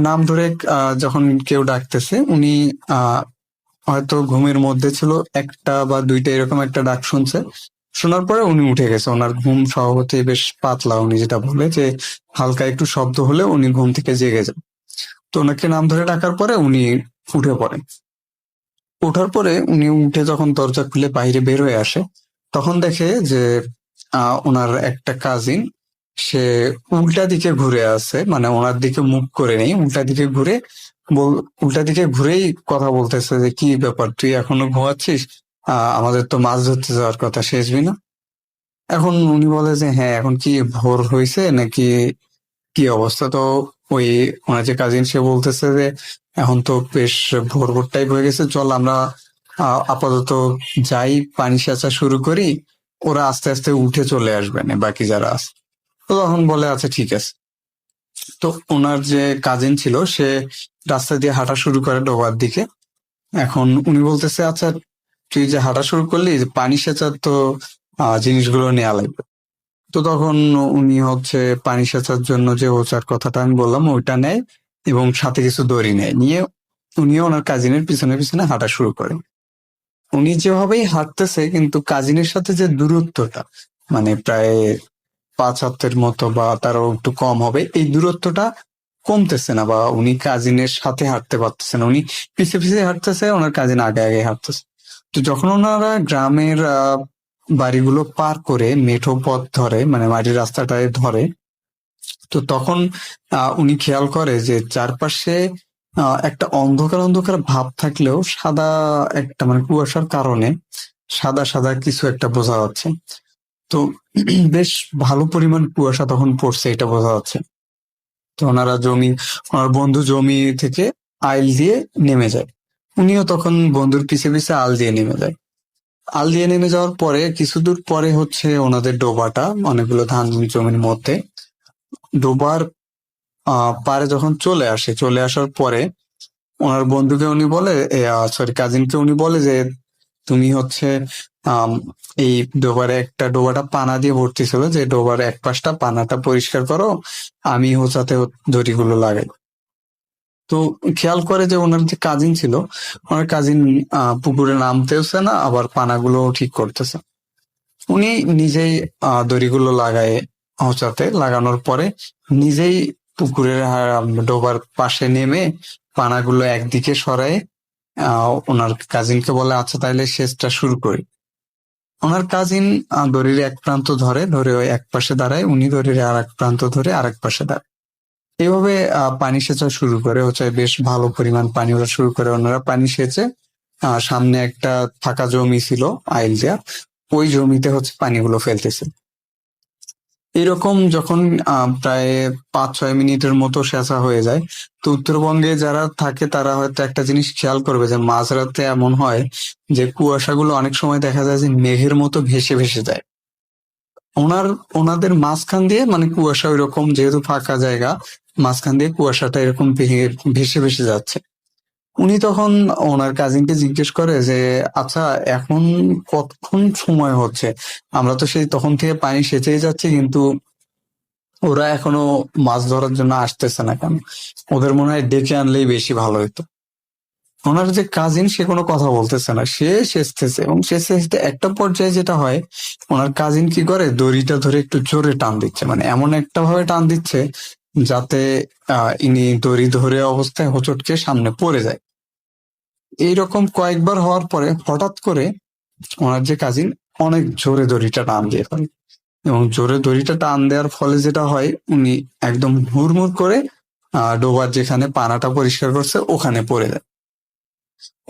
নাম ধরে যখন কেউ ডাকতেছে, উনি হয়তো ঘুমের মধ্যে ছিল, একটা বা দুইটা এরকম একটা ডাক শুনছে। শোনার পরে উনি উঠে গেছে। ওনার ঘুম স্বভাবতই বেশ পাতলা, উনি যেটা বলে যে হালকা একটু শব্দ হলে উনি ঘুম থেকে জেগে যান। তো ওনাকে নাম ধরে ডাকার পরে উনি উঠে পড়েন। ওঠার পরে উনি উঠে যখন দরজা খুলে বাইরে বের হয়ে আসে, তখন দেখে যে ওনার একটা কাজিন, সে উল্টা দিকে ঘুরে আছে, মানে ওনার দিকে মুখ করে নেই, উল্টা দিকে ঘুরেই কথা বলতেছে যে কি ব্যাপার, তুই এখনো ঘুমাচ্ছিস? আমাদের তো মাছ ধরতে যাওয়ার কথা, সেচবি না? এখন উনি বলে যে হ্যাঁ, এখন কি ভোর হয়েছে নাকি, কি অবস্থা? তো ওই ওনার যে কাজিন, সে বলতেছে যে এখন তো বেশ ভোর ভোর টাইপ হয়ে গেছে, চল আমরা আপাতত যাই, পানি সেচা শুরু করি, ওরা আস্তে আস্তে উঠে চলে আসবে না বাকি যারা আছে। তো তখন বলে আচ্ছা ঠিক আছে। তো ওনার যে কাজিন ছিল, সে রাস্তা দিয়ে হাঁটা শুরু করে ডোবার দিকে। এখন উনি বলতেছে আচ্ছা, তুই যে হাঁটা শুরু করলি, যে পানি সেচার তো জিনিসগুলো নেওয়া লাগবে। তো তখন উনি হচ্ছে পানি সেচার জন্য যে ওচার কথাটা আমি বললাম ওইটা নেয়, এবং সাথে কিছু দড়ি নেয়, নিয়ে উনিও ওনার কাজিনের পিছনে পিছনে হাঁটা শুরু করে। উনি যেভাবেই হাঁটতেছে, কিন্তু কাজিনের সাথে যে দূরত্বটা, মানে প্রায় 5 হাতের মতো বা তারও একটু কম হবে, এই দূরত্বটা কমতেছে না, বা উনি কাজিনের সাথে হাঁটতে পারতেছে না। উনি পিছে পিছে হাঁটতেছে, ওনার কাজিন আগে আগে হাঁটতেছে। তো যখন ওনারা গ্রামের বাড়িগুলো পার করে মেঠো পথ ধরে, মানে মাটির রাস্তাটায় ধরে, তো তখন উনি খেয়াল করে যে চারপাশে একটা অন্ধকার অন্ধকার ভাব থাকলেও সাদা একটা, মানে কুয়াশার কারণে সাদা সাদা কিছু একটা বোঝা যাচ্ছে। তো বেশ ভালো পরিমাণ কুয়াশা তখন পড়ছে, এটা বোঝা যাচ্ছে। তো ওনার বন্ধু জমি থেকে আইল দিয়ে নেমে যায়। উনিও তখন বন্ধুর পিছে পিছে আল দিয়ে নেমে যায়। আল দিয়ে নেমে যাওয়ার পরে কিছু দূর পরে হচ্ছে ওনাদের ডোবাটা, অনেকগুলো ধান জমির মধ্যে। ডোবার পারে যখন চলে আসার পরে ওনার বন্ধুকে উনি বলে, সরি কাজিনকে উনি বলে যে তুমি হচ্ছে আম, এই ডোবাটা পানা দিয়ে ভর্তি ছিল, যে ডোবার এক পাশটা পানাটা পরিষ্কার করো, আমি হচ্ছে দড়িগুলো লাগাই। তো খেয়াল করে যে ওনার যে কাজিন ছিল, ওনার কাজিন পুকুরে নামতেছে না, আবার পানাগুলো ঠিক করতেছে। উনি নিজেই দড়িগুলো লাগায় হোঁচাতে লাগানোর পরে নিজেই পুকুরের ডোবার পাশে নেমে পানাগুলো একদিকে সরায় ওনার কাজিনকে বলে, আচ্ছা তাইলে সেচটা শুরু করি। ওনার কাজিন দড়ির এক প্রান্ত ধরে ওই এক পাশে দাঁড়ায়, উনি দড়ির আর এক প্রান্ত ধরে আরেক পাশে দাঁড়ায়। এইভাবে পানি সেচা শুরু করে, হচ্ছে বেশ ভালো পরিমাণ পানি ওরা শুরু করে। ওনারা পানি সেচে সামনে একটা ফাঁকা জমি ছিল আইল দেয়া, ওই জমিতে হচ্ছে পানিগুলো ফেলতেছে। এরকম যখন প্রায় 5-6 মিনিটের মতো সেচা হয়ে যায়, তো উত্তরবঙ্গে যারা থাকে তারা হয়তো একটা জিনিস খেয়াল করবে যে মাঝরাতে এমন হয় যে কুয়াশাগুলো অনেক সময় দেখা যায় যে মেঘের মতো ভেসে ভেসে যায়। ওনাদের মাঝখান দিয়ে, মানে কুয়াশা ওইরকম, যেহেতু ফাঁকা জায়গা, মাঝখান দিয়ে কুয়াশাটা এরকম ভেসে ভেসে যাচ্ছে। উনি তখন ওনার কাজিনকে জিজ্ঞেস করে যে, আচ্ছা এখন কতক্ষণ সময় হচ্ছে, আমরা তো সেই তখন থেকে পানি সেচেই যাচ্ছি, কিন্তু ওরা এখনো মাছ ধরার জন্য আসতেছে না কেন? ওদের মনে হয় ডেকে আনলেই বেশি ভালো হতো। ওনার যে কাজিন, সে কোনো কথা বলতেছে না, সে সেচতেছে, এবং সে সেচতে একটা পর্যায়ে যেটা হয়, ওনার কাজিন কি করে, দড়িটা ধরে একটু জোরে টান দিচ্ছে, মানে এমন একটা ভাবে টান দিচ্ছে যাতে ইনি দড়ি ধরে অবস্থায় হোঁচটকে সামনে পড়ে যায়। এইরকম কয়েকবার হওয়ার পরে হঠাৎ করে ওনার যে কাজিন অনেক জোরে দড়িটা টান দিয়ে ফেলে, এবং জোরে দড়িটা টান দেওয়ার ফলে যেটা হয়, উনি একদম হুড়মুড় করে ডোবার যেখানে পানাটা পরিষ্কার করছে ওখানে পড়ে যায়।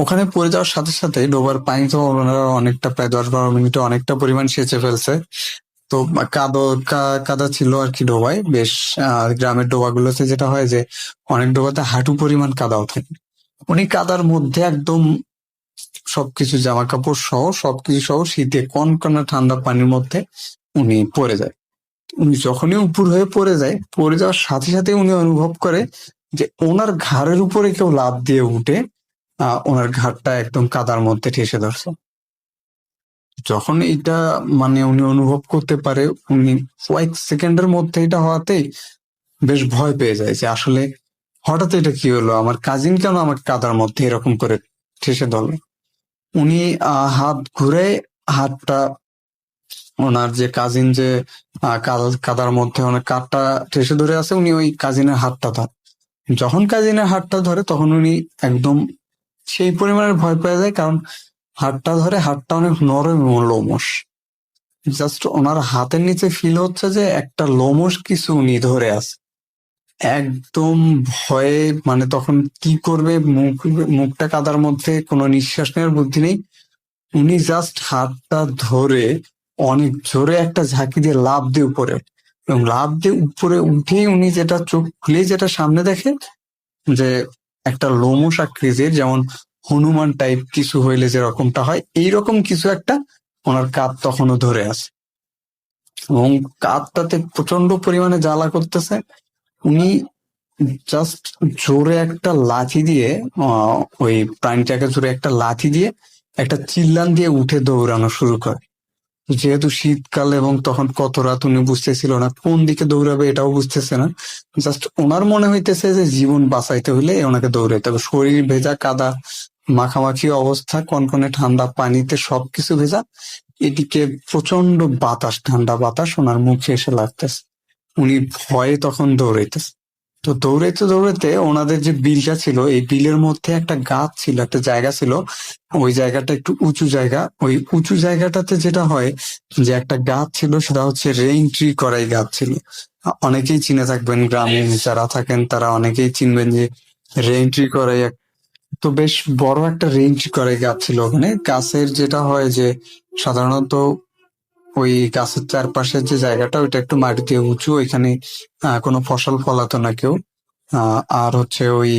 ওখানে পড়ে যাওয়ার সাথে সাথে ডোবার পানি তো ওনারা অনেকটা, প্রায় 10-12 মিনিটে অনেকটা পরিমাণ সেচে ফেলছে। তো কাদা ছিল আর কি ডোবায়, বেশ গ্রামের ডোবাগুলোতে যেটা হয় যে অনেক ডোবাতে হাঁটু পরিমাণ কাদাও থাকে। উনি কাদার মধ্যে একদম সবকিছু, জামা কাপড় সহ সবকিছু সহ, শীতে কনকনা ঠান্ডা পানির মধ্যে উনি পড়ে যায়। উনি যখনই উপর হয়ে পড়ে যায়, পড়ে যাওয়ার সাথে সাথে উনি অনুভব করে যে ওনার ঘাড়ের উপরে কেউ লাফ দিয়ে উঠে ওনার ঘাড়টা একদম কাদার মধ্যে ঠেসে ধরছে। যখন এটা মানে উনি অনুভব করতে পারে, উনি কয়েক সেকেন্ডের মধ্যে এটা হওয়াতেই বেশ ভয় পেয়ে যায় যে আসলে হঠাৎ এটা কি হলো, আমার কাজিন কেন আমার কাদার মধ্যে এরকম করে ঠেসে ধরলো। উনি হাত ঘুরে, হাতটা ওনার যে কাজিন যে কাদার মধ্যে অনেক কাঠটা ঠেসে ধরে আছে, উনি ওই কাজিনের হাতটা ধরে। যখন কাজিনের হাতটা ধরে তখন উনি একদম সেই পরিমাণে ভয় পেয়ে যায়, কারণ হাতটা ধরে, হাতটা অনেক নরম এবং লোমশ। জাস্ট ওনার হাতের নিচে ফিল হচ্ছে যে একটা লোমশ কিছু উনি ধরে আছে। একদম ভয়ে, মানে তখন কি করবে, মুখটা কাদার মধ্যে, কোনো নিঃশ্বাস নেওয়ার বুদ্ধি নেই। উনি জাস্ট হাতটা ধরে অনেক জোরে একটা ঝাঁকি দিয়ে লাফ দিয়ে উপরে, এবং লাফ দিয়ে উপরে উঠেই উনি যেটা চোখ খুলে যেটা সামনে দেখে, যে একটা লোমশ আকৃতির, যেমন হনুমান টাইপ কিছু হইলে যেরকমটা হয়, এইরকম কিছু একটা ওনার কাঁধ তখনও ধরে আছে, এবং কাঁধটাতে প্রচন্ড পরিমাণে জ্বালা করতেছে। উনি জাস্ট জোরে একটা লাঠি দিয়ে ওই প্রাণীটাকে জোরে একটা লাঠি দিয়ে একটা চিল্লান দিয়ে উঠে দৌড়ানো শুরু করে। যেহেতু শীতকাল এবং তখন কত রাত, উনি বুঝতেছিল না কোন দিকে দৌড়াবে, এটাও বুঝতেছে না। জাস্ট ওনার মনে হইতেছে যে জীবন বাঁচাইতে হইলে ওনাকে দৌড়াইতে হবে। শরীর ভেজা, কাদা মাখামাখি অবস্থা, কনকনে ঠান্ডা পানিতে সবকিছু ভেজা, এদিকে প্রচন্ড বাতাস, ঠান্ডা বাতাস ওনার মুখে এসে লাগতেছে। উনি ভয়ে তখন দৌড়াইতেছে। তো দৌড়াইতে দৌড়াইতে ওনাদের যে বিলটা ছিল, এই বিলের মধ্যে একটা গাছ ছিল, একটা জায়গা ছিল, ওই জায়গাটা একটু উঁচু জায়গা। ওই উঁচু জায়গাটাতে যেটা হয় যে একটা গাছ ছিল, সেটা হচ্ছে রেইন ট্রি করাই গাছ ছিল। অনেকেই চিনে থাকবেন, গ্রামে যারা থাকেন তারা অনেকেই চিনবেন যে রেইন ট্রি করাই তো বেশ বড় একটা রেইন ট্রি করাই গাছ ছিল ওখানে। গাছের যেটা হয় যে সাধারণত ওই গাছের চারপাশের যে জায়গাটা, ওইটা একটু মাটি দিয়ে উঁচু, ওইখানে কোনো ফসল ফলাতো না কেউ। আর হচ্ছে ওই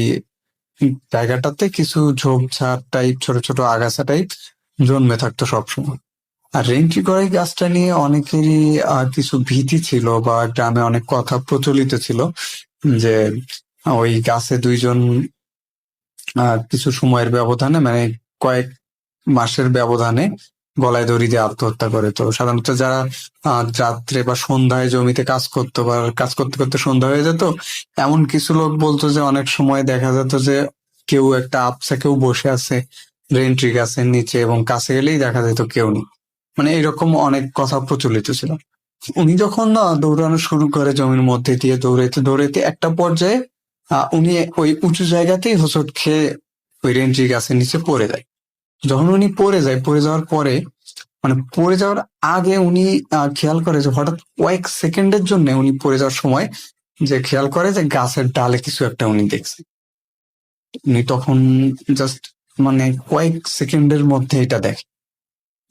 জায়গাটাতে কিছু ঝোপঝাড় টাইপ, ছোট ছোট আগাছা টাইপ জন্মে থাকতো সবসময়। আর রেন্টি করাই গাছটা নিয়ে অনেকেরই কিছু ভীতি ছিল, বা গ্রামে অনেক কথা প্রচলিত ছিল যে ওই গাছে দুইজন কিছু সময়ের ব্যবধানে, মানে কয়েক মাসের ব্যবধানে গলায় দড়ি দিয়ে আত্মহত্যা করে। তো সাধারণত যারা রাত্রে বা সন্ধ্যায় জমিতে কাজ করতো বা কাজ করতে করতে সন্ধ্যা হয়ে যেত, এমন কিছু লোক বলতো যে অনেক সময় দেখা যেত যে কেউ একটা আপসা কেউ বসে আছে রেন্ট্রি গাছের নিচে, এবং কাছে গেলেই দেখা যেত কেউ নেই। মানে এরকম অনেক কথা প্রচলিত ছিল। উনি যখন না দৌড়ানো শুরু করে জমির মধ্যে দিয়ে দৌড়াইতে দৌড়াইতে একটা পর্যায়ে উনি ওই উঁচু জায়গাতেই হোঁচট খেয়ে ওই রেন্ট্রি গাছের নিচে পড়ে যায়। যখন উনি পড়ে যায়, পড়ে যাওয়ার পরে মানে পড়ে যাওয়ার আগে উনি খেয়াল করে যে হঠাৎ কয়েক সেকেন্ডের জন্য উনি পড়ে যাওয়ার সময় যে খেয়াল করে যে গাছের ডালে কিছু একটা উনি দেখছে। উনি তখন জাস্ট মানে কয়েক সেকেন্ডের মধ্যে এটা দেখে,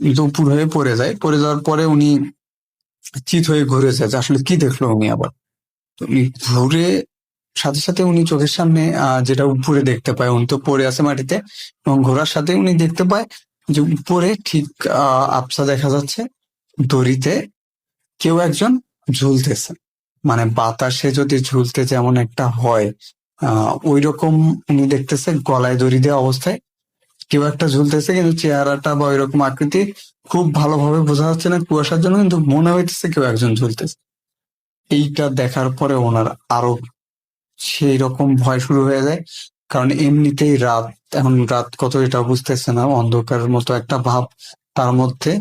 কিন্তু উপর হয়ে পড়ে যায়। পড়ে যাওয়ার পরে উনি চিত হয়ে ঘুরে যায় যে আসলে কি দেখলো উনি আবার। তো উনি ঘুরে সাথে সাথে উনি চোখের সামনে যেটা উপরে দেখতে পায়, উনি তো পড়ে আছে মাটিতে, এবং ঘোরার সাথে উনি দেখতে পায় যে উপরে ঠিক আবছা দেখা যাচ্ছে দড়িতে কেউ একজন ঝুলতেছে। মানে বাতাসে যদি ঝুলতে যেমন একটা হয় ওই রকম উনি দেখতেছে গলায় দড়ি দেওয়া অবস্থায় কেউ একটা ঝুলতেছে, কিন্তু চেহারাটা বা ওইরকম আকৃতি খুব ভালোভাবে বোঝা যাচ্ছে না কুয়াশার জন্য, কিন্তু মনে হইতেছে কেউ একজন ঝুলতেছে। এইটা দেখার পরে ওনার আরো সেই রকম ভয় শুরু হয়ে যায়, কারণ এমনিতেই রাত, এখন রাত কত এটা বুঝতেছে না, অন্ধকারের মতো একটা ভাব, তার মধ্যে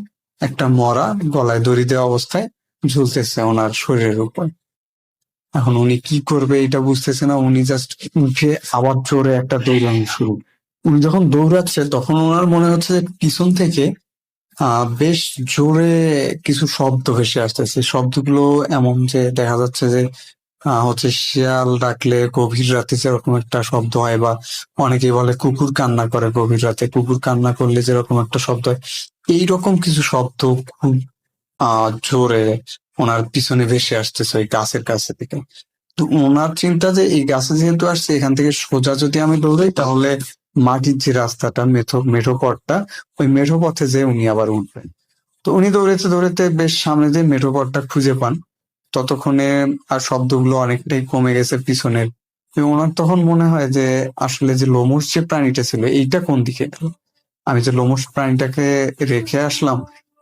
একটা মরা গলায় দড়ি দেওয়া অবস্থায় ঝুলতেছে ওনার শরীরের উপর। এখন উনি কি করবে এটা বুঝতেছে না, উনি জাস্ট উঠে আবার জোরে একটা দৌড়ানো শুরু। উনি যখন দৌড়াচ্ছে তখন ওনার মনে হচ্ছে যে পিছন থেকে বেশ জোরে কিছু শব্দ ভেসে আসতেছে। শব্দগুলো এমন যে দেখা যাচ্ছে যে হচ্ছে শিয়াল ডাকলে গভীর রাতে যেরকম একটা শব্দ হয়, বা অনেকেই বলে কুকুর কান্না করে গভীর রাতে, কুকুর কান্না করলে যেরকম একটা শব্দ হয়, এইরকম কিছু শব্দ খুব জোরে ওনার পিছনে ভেসে আসতেছে ওই গাছের কাছে থেকে। তো ওনার চিন্তা যে এই গাছে যেহেতু আসছে, এখান থেকে সোজা যদি আমি দৌড়াই তাহলে মাটির যে রাস্তাটা মেঠো পথটা, ওই মেঠো পথে যে উনি আবার উঠবেন। তো উনি দৌড়াতে দৌড়াতে বেশ সামনে যে মেঠো পথটা খুঁজে পান, ততক্ষণে আর শব্দগুলো অনেকটাই কমে গেছে পিছনের। এবং ওনার তখন মনে হয় যে আসলে যে লোমশ যে প্রাণীটা ছিল এইটা কোন দিকে গেল, আমি যে লোমশ প্রাণীটাকে রেখে আসলাম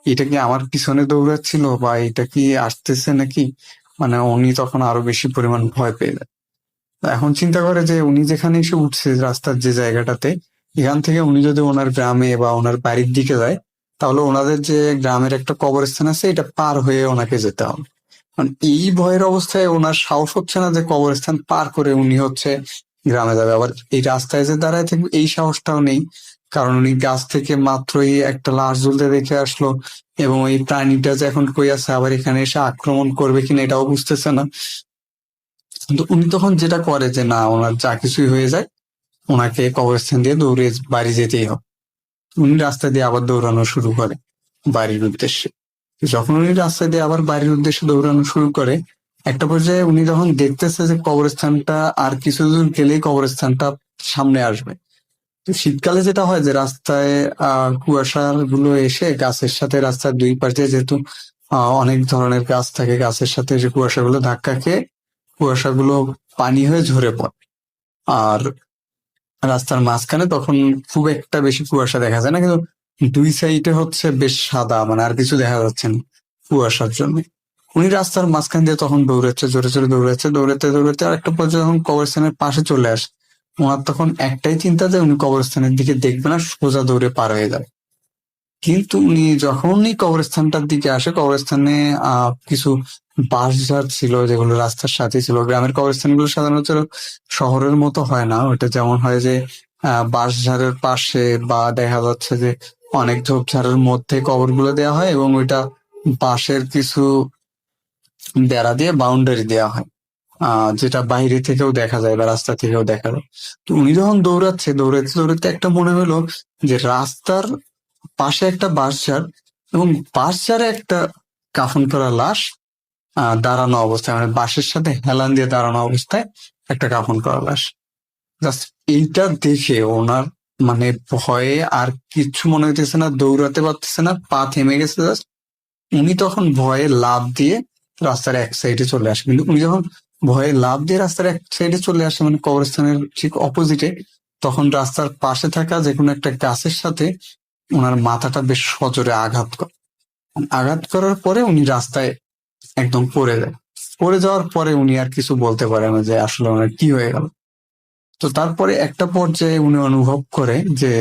এটা কি আমার পিছনে দৌড়াচ্ছিল, বা এটা কি আসতেছে নাকি। মানে উনি তখন আরো বেশি পরিমাণ ভয় পেয়ে যায়। এখন চিন্তা করে যে উনি যেখানে এসে উঠছে রাস্তার যে জায়গাটাতে, এখান থেকে উনি যদি ওনার গ্রামে বা ওনার বাড়ির দিকে যায়, তাহলে ওনাদের যে গ্রামের একটা কবরস্থান আছে এটা পার হয়ে ওনাকে যেতে হবে। মানে এই ভয়ের অবস্থায় ওনার সাহস হচ্ছে না যে কবরস্থান পার করে উনি হচ্ছে গ্রামে যাবে, আবার এই রাস্তায় যে দাঁড়ায় থাকবে এই সাহসটাও নেই, কারণ উনি গাছ থেকে মাত্রই একটা লাশ ঝুলতে দেখে আসলো, এবং এই প্রাণীটা যে এখন কই আছে আবার এখানে এসে আক্রমণ করবে কিনা এটাও বুঝতেছে না। কিন্তু উনি তখন যেটা করে যে না, ওনার যা কিছুই হয়ে যায় ওনাকে কবরস্থান দিয়ে দৌড়ে বাড়ি যেতেই হবে। উনি রাস্তা দিয়ে আবার দৌড়ানো শুরু করে বাড়ির উদ্দেশ্যে। যখন উনি রাস্তা দিয়ে আবার বাড়ির উদ্দেশ্যে দৌড়ানো শুরু করে, একটা পর্যায়ে উনি যখন দেখতেছে যে কবরস্থানটা আর কিছু দূর গেলেই কবরস্থানটা সামনে আসবে। তো শীতকালে যেটা হয় যে রাস্তায় কুয়াশা গুলো এসে গাছের সাথে রাস্তার দুই পাশে যেহেতু অনেক ধরনের গাছ থাকে, গাছের সাথে যে কুয়াশাগুলো ধাক্কা খেয়ে কুয়াশাগুলো পানি হয়ে ঝরে পড়ে। আর রাস্তার মাঝখানে তখন খুব একটা বেশি কুয়াশা দেখা যায় না, কিন্তু দুই সাইডে হচ্ছে বেশ সাদা, মানে আর কিছু দেখা যাচ্ছে না কুয়াশার জন্য। উনি রাস্তার মাঝখান দিয়ে তখন দৌড়াচ্ছে, জোরে জোরে দৌড়াচ্ছে, দৌড়াতে দৌড়াতে আর একটা পর্যায়ে যখন কবরস্থানের পাশে চলে আসে, ওনার তখন একটাই চিন্তা যে উনি কবরস্থানের দিকে দেখবে না, সোজা দৌড়ে পার হয়ে যাবে। কিন্তু উনি যখনই কবরস্থানটার দিকে আসে, কবরস্থানে কিছু বাঁশঝাড় ছিল যেগুলো রাস্তার সাথে ছিল। গ্রামের কবরস্থানগুলো সাধারণত শহরের মতো হয় না, ওটা যেমন হয় যে বাঁশঝাড়ের পাশে বা দেখা যাচ্ছে যে অনেক ঝোপঝাড়ের মধ্যে কবরগুলো দেওয়া হয়, এবং ওইটা বাঁশের কিছু বেড়া দিয়ে বাউন্ডারি দেওয়া হয়, যেটা বাইরে থেকেও দেখা যায় বা রাস্তা থেকেও দেখা যায়। তো উনি যখন দৌড়াচ্ছে দৌড়াতে দৌড়াতে একটা মনে হলো যে রাস্তার পাশে একটা বাঁশঝাড়, এবং বাঁশঝাড়ে একটা কাফন করা লাশ দাঁড়ানো অবস্থায়, মানে বাঁশের সাথে হেলান দিয়ে দাঁড়ানো অবস্থায় একটা কাফন করা লাশ। জাস্ট এইটা দেখে ওনার মানে ভয়ে আর কিচ্ছু মনে হইতেছে না, দৌড়াতে পারতেছে না, পা থেমে গেছে জাস্ট। উনি তখন ভয়ে লাফ দিয়ে রাস্তার এক সাইডে চলে আসে। কিন্তু উনি যখন ভয়ে লাফ দিয়ে রাস্তার এক সাইডে চলে আসে, মানে কবরস্থানের ঠিক অপোজিটে, তখন রাস্তার পাশে থাকা যে কোনো একটা গাছের সাথে ওনার মাথাটা বেশ সজোরে আঘাত করে। আঘাত করার পরে উনি রাস্তায় একদম পড়ে যায়। পড়ে যাওয়ার পরে উনি আর কিছু বলতে পারে না যে আসলে ওনার কি হয়ে গেল। তো তারপরে একটা পর্যায়ে উনি অনুভব করে যে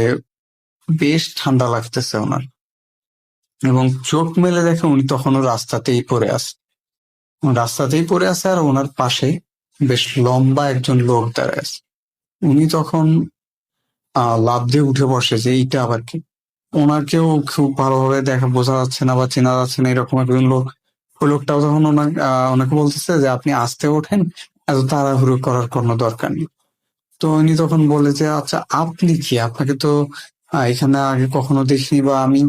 বেশ ঠান্ডা লাগতেছে ওনার, এবং চোখ মেলে দেখে উনি তখনও রাস্তাতেই পড়ে আছে। রাস্তাতেই পড়ে আছে আর ওনার পাশে বেশ লম্বা একজন লোক দাঁড়ায় আছে। উনি তখন লাফ দিয়ে উঠে বসে যে এইটা আবার কি। ওনাকেও খুব ভালোভাবে দেখা বোঝা যাচ্ছে না বা চেনা যাচ্ছে না, এরকম একজন লোক। ওই লোকটাও তখন ওনাকে বলতেছে যে আপনি আস্তে ওঠেন, এত তাড়াহুড়ো করার কোনো দরকার নেই। তো উনি তখন বলে যে আচ্ছা আপনি কি, আপনাকে তো এখানে আগে কখনো দেখিনি, বা আমি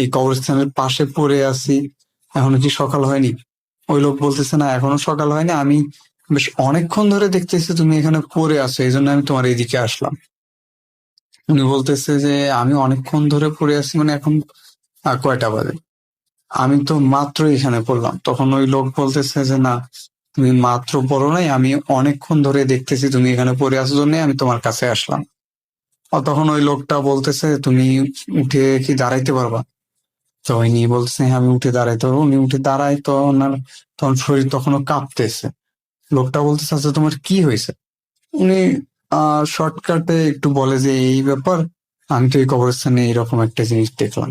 এই কবরস্থানের পাশে পড়ে আছি, এখনো কি সকাল হয়নি? ওই লোক বলতেছে না এখনো সকাল হয়নি, আমি বেশ অনেকক্ষণ ধরে দেখতেছি তুমি এখানে পড়ে আছো, এই জন্য আমি তোমার এইদিকে আসলাম। উনি বলতেছে যে আমি অনেকক্ষণ ধরে পড়ে আছি মানে এখন কয়টা বাজে? আমি তো মাত্র এখানে পড়লাম। তখন ওই লোক বলতেছে যে না, তুমি মাত্র পড়ো নাই, আমি অনেকক্ষণ ধরে দেখতেছি তুমি এখানে পড়ে আছো, জন্য আমি তোমার কাছে আসলাম। আর তখন ওই লোকটা বলতেছে তুমি উঠে কি দাঁড়াইতে পারবা? তো উনি বলতেছে হ্যাঁ আমি উঠে দাঁড়াইতে পারবো। উনি উঠে দাঁড়ায় তো ওনার তখন শরীর তখনও কাঁপতেছে। লোকটা বলতেছে আচ্ছা তোমার কি হয়েছে? উনি শর্টকাটে একটু বলে যে এই ব্যাপার, আমি তো এই কবরস্থানে এরকম একটা জিনিস দেখলাম।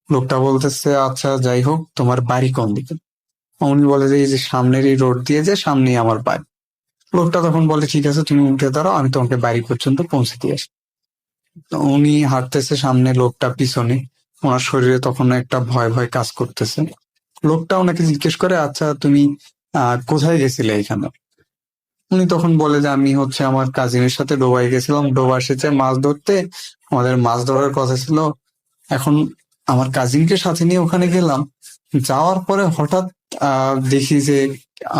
লোকটা বলতেছে আচ্ছা যাই হোক, তোমার বাড়ি কোন দিকে? উনি বলে যে এই যে সামনের এই রোড দিয়ে যে সামনেই আমার বাড়ি। লোকটা তখন বলে ঠিক আছে তুমি উঠে দাঁড়াও, আমি তোমাকে বাড়ি পর্যন্ত পৌঁছে দিয়ে আসি। তো উনি হাঁটতেছে সামনে, লোকটা পিছনে। ওনার শরীরে তখন একটা ভয় ভয় কাজ করতেছে। লোকটা ওনাকে জিজ্ঞেস করে আচ্ছা তুমি কোথায় গেছিলে এখানে? উনি তখন বলে যে আমি হচ্ছে আমার কাজিনের সাথে ডোবায় গেছিলাম, ডোবা এসেছে মাছ ধরতে, আমাদের মাছ ধরার কথা ছিল। এখন আমার কাজিনকে সাথে নিয়ে ওখানে গেলাম, যাওয়ার পরে হঠাৎ দেখি যে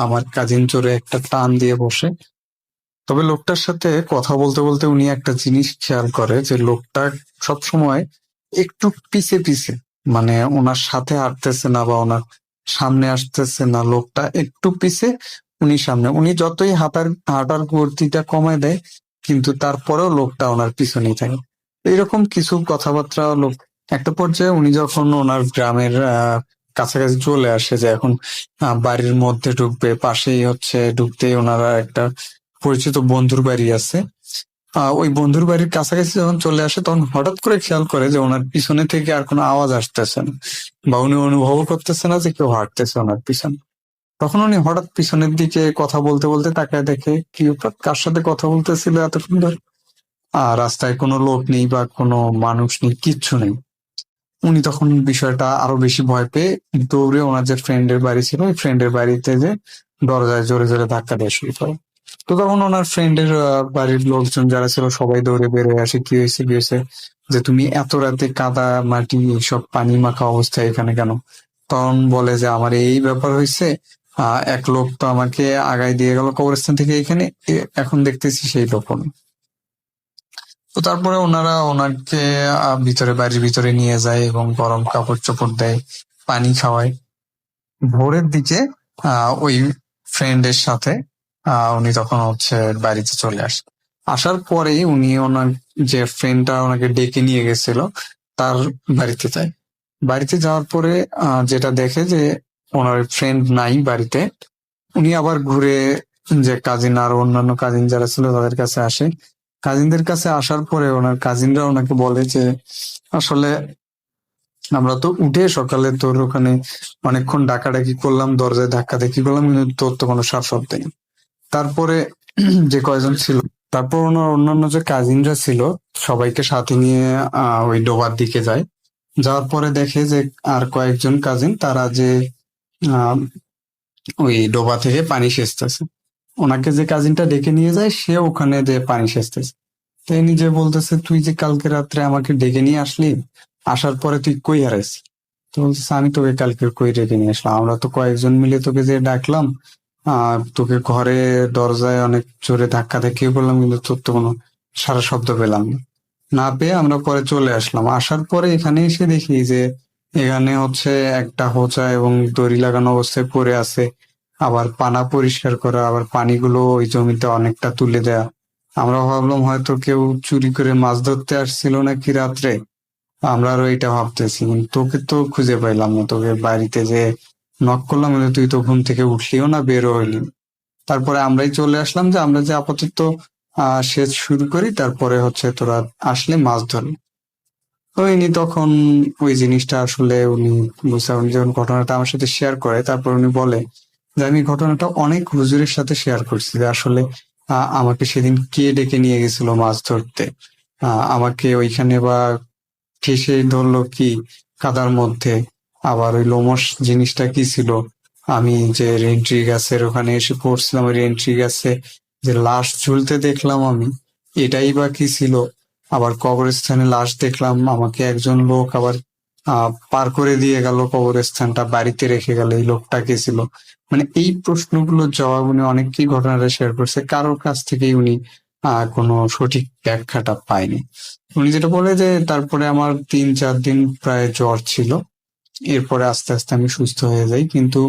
আমার কাজিন চোরে একটা টান দিয়ে বসে। তবে লোকটার সাথে কথা বলতে বলতে উনি একটা জিনিস খেয়াল করে যে লোকটা সব সময় একটু পিছে পিছে, মানে ওনার সাথে হাঁটতেছে না বা ওনার সামনে আসতেছে না, লোকটা একটু পিছে উনি সামনে। উনি যতই হাঁটার গতিটা কমায় দেয় কিন্তু তারপরেও লোকটা ওনার পিছনেই থাকে। এইরকম কিছু কথাবার্তা লোক। একটা পর্যায়ে উনি যখন ওনার গ্রামের কাছাকাছি চলে আসে, যে এখন বাড়ির মধ্যে ঢুকবে, পাশেই হচ্ছে ঢুকতেই ওনারা একটা পরিচিত বন্ধুর বাড়ি আছে। ওই বন্ধুর বাড়ির কাছাকাছি যখন চলে আসে তখন হঠাৎ করে খেয়াল করে যে ওনার পিছনে থেকে আর কোনো আওয়াজ আসতেছে না, বা উনি অনুভব করতেছে না যে কেউ হাঁটতেছে ওনার পিছনে। তখন উনি হঠাৎ পিছনের দিকে কথা বলতে বলতে তাকায় দেখে কি ব্যাপার, কার সাথে কথা বলতেছিল এতক্ষণ ধরে। রাস্তায় কোনো লোক নেই বা কোনো মানুষ নেই, কিচ্ছু নেই। উনি তখন বিষয়টা আরো বেশি ভয় পেয়ে দৌড়ে ওনার যে ফ্রেন্ডের বাড়ি ছিল ওই ফ্রেন্ডের বাড়িতে যে দরজায় জোরে জোরে ধাক্কা দেওয়া শুরু করে। তো তখন ওনার ফ্রেন্ডের বাড়ির লোকজন যারা ছিল সবাই দৌড়ে বের হয়ে আসে, কি হয়েছে কি হয়েছে, যে তুমি এত রাতে কাদা মাটি সব পানি মাখা অবস্থায় এখানে কেন? তখন বলে যে আমার এই ব্যাপার হয়েছে, এক লোক তো আমাকে আগায় দিয়ে গেল কবরস্থান থেকে এখানে, এখন দেখতেছি সেই লোক নেই। তো তারপরে ওনারা ওনাকে বাড়ির ভিতরে নিয়ে যায় এবং গরম কাপড় চোপড় দেয়, পানি খাওয়ায়। ভোরের দিকে ওই ফ্রেন্ডের সাথে উনি তখন হচ্ছে বাড়িতে চলে আসে। আসার পরেই উনি ওনার যে ফ্রেন্ডটা ওনাকে ডেকে নিয়ে গেছিল তার বাড়িতে যায়। বাড়িতে যাওয়ার পরে যেটা দেখে যে ওনার ফ্রেন্ড নাই বাড়িতে। উনি আবার ঘুরে যে কাজিন আর অন্যান্য কাজিন যারা ছিল তাদের কাছে আসে। কাজিনদের কাছে আসার পরে ওনার কাজিনরা ওনাকে বলে যে আসলে আমরা তো উঠে সকালে তোর ওখানে অনেকক্ষণ ডাকাডাকি করলাম, দরজায় ধাক্কা ধাক্কি করলাম, কিন্তু তোর তো কোনো সাড়া শব্দ নেই। তারপরে যে কয়জন ছিল, তারপর ওনার অন্যান্য যে কাজিনরা ছিল সবাইকে সাথে নিয়ে ওই ডোবার দিকে যায়। যাওয়ার পরে দেখে যে আর কয়েকজন কাজিন তারা যে আহ ওই ডোবা থেকে পানি সেচতেছে। ওনাকে যে কাজিনটা ডেকে নিয়ে যায় সে ওখানে যে পানি সেচতেছে। তাই নিজে বলতেছে তুই যে কালকে রাত্রে আমাকে ডেকে নিয়ে আসলি, আসার পরে তুই কই হারাইছিস? তো বলতেছে আমি তোকে কালকে কই ডেকে নিয়ে আসলাম, আমরা তো কয়েকজন মিলে তোকে যে ডাকলাম, তোকে ঘরে দরজায় অনেক জোরে ধাক্কা ধাক্কি করলাম, কিন্তু তোর তো কোনো সারা শব্দ পেলাম না। না পেয়ে আমরা পরে চলে আসলাম। আসার পরে এখানে এসে দেখি যে এখানে হচ্ছে একটা হোঁচা এবং দড়ি লাগানো অবস্থায় পড়ে আছে, আবার পানা পরিষ্কার করা, আবার পানিগুলো ওই জমিতে অনেকটা তুলে দেয়া। আমরা ভাবলাম হয়তো কেউ চুরি করে মাছ ধরতে আসছিল নাকি রাত্রে, আমরা আরো এটা ভাবতেছি, কিন্তু তোকে তো খুঁজে পাইলাম না। তোকে বাড়িতে যে নক করলাম, কিন্তু তুই তো ঘুম থেকে উঠলিও না, বেরো হইলি না। তারপরে আমরাই চলে আসলাম যে আমরা যে আপাতত সেচ শুরু করি, তারপরে হচ্ছে তোরা আসলে মাছ ধরবি। তো ইনি তখন ওই জিনিসটা আসলে উনি উনি যখন ঘটনাটা আমার সাথে শেয়ার করে, তারপর উনি বলে যে আমি ঘটনাটা অনেক হুজুরের সাথে শেয়ার করছি, যে আসলে আমাকে সেদিন কে ডেকে নিয়ে গেছিল মাছ ধরতে, আমাকে ওইখানে বা ঠেসে ধরলো কি কাদার মধ্যে, আবার ওই লোমস জিনিসটা কি ছিল, আমি যে রেন্ট্রি গাছের ওখানে এসে পড়ছিলাম, ওই রেন্ট্রি গাছে যে লাশ ঝুলতে দেখলাম আমি, এটাই বা কি ছিল। আবার কবরস্থানে লাশ দেখলাম, আমাকে একজন লোক আবার পার করে দিয়ে গেল কবরস্থানটা, বাড়িতে রেখে গেল, এই লোকটা কে ছিল। মানে এই প্রশ্নগুলোর জবাব উনি অনেককেই ঘটনাটা শেয়ার করছে, কারোর কাছ থেকেই উনি কোনো সঠিক ব্যাখ্যাটা পায়নি। উনি যেটা বলে যে তারপরে আমার 3-4 দিন প্রায় জ্বর ছিল, এরপরে আস্তে আস্তে আমি সুস্থ হয়ে যাই, কিন্তু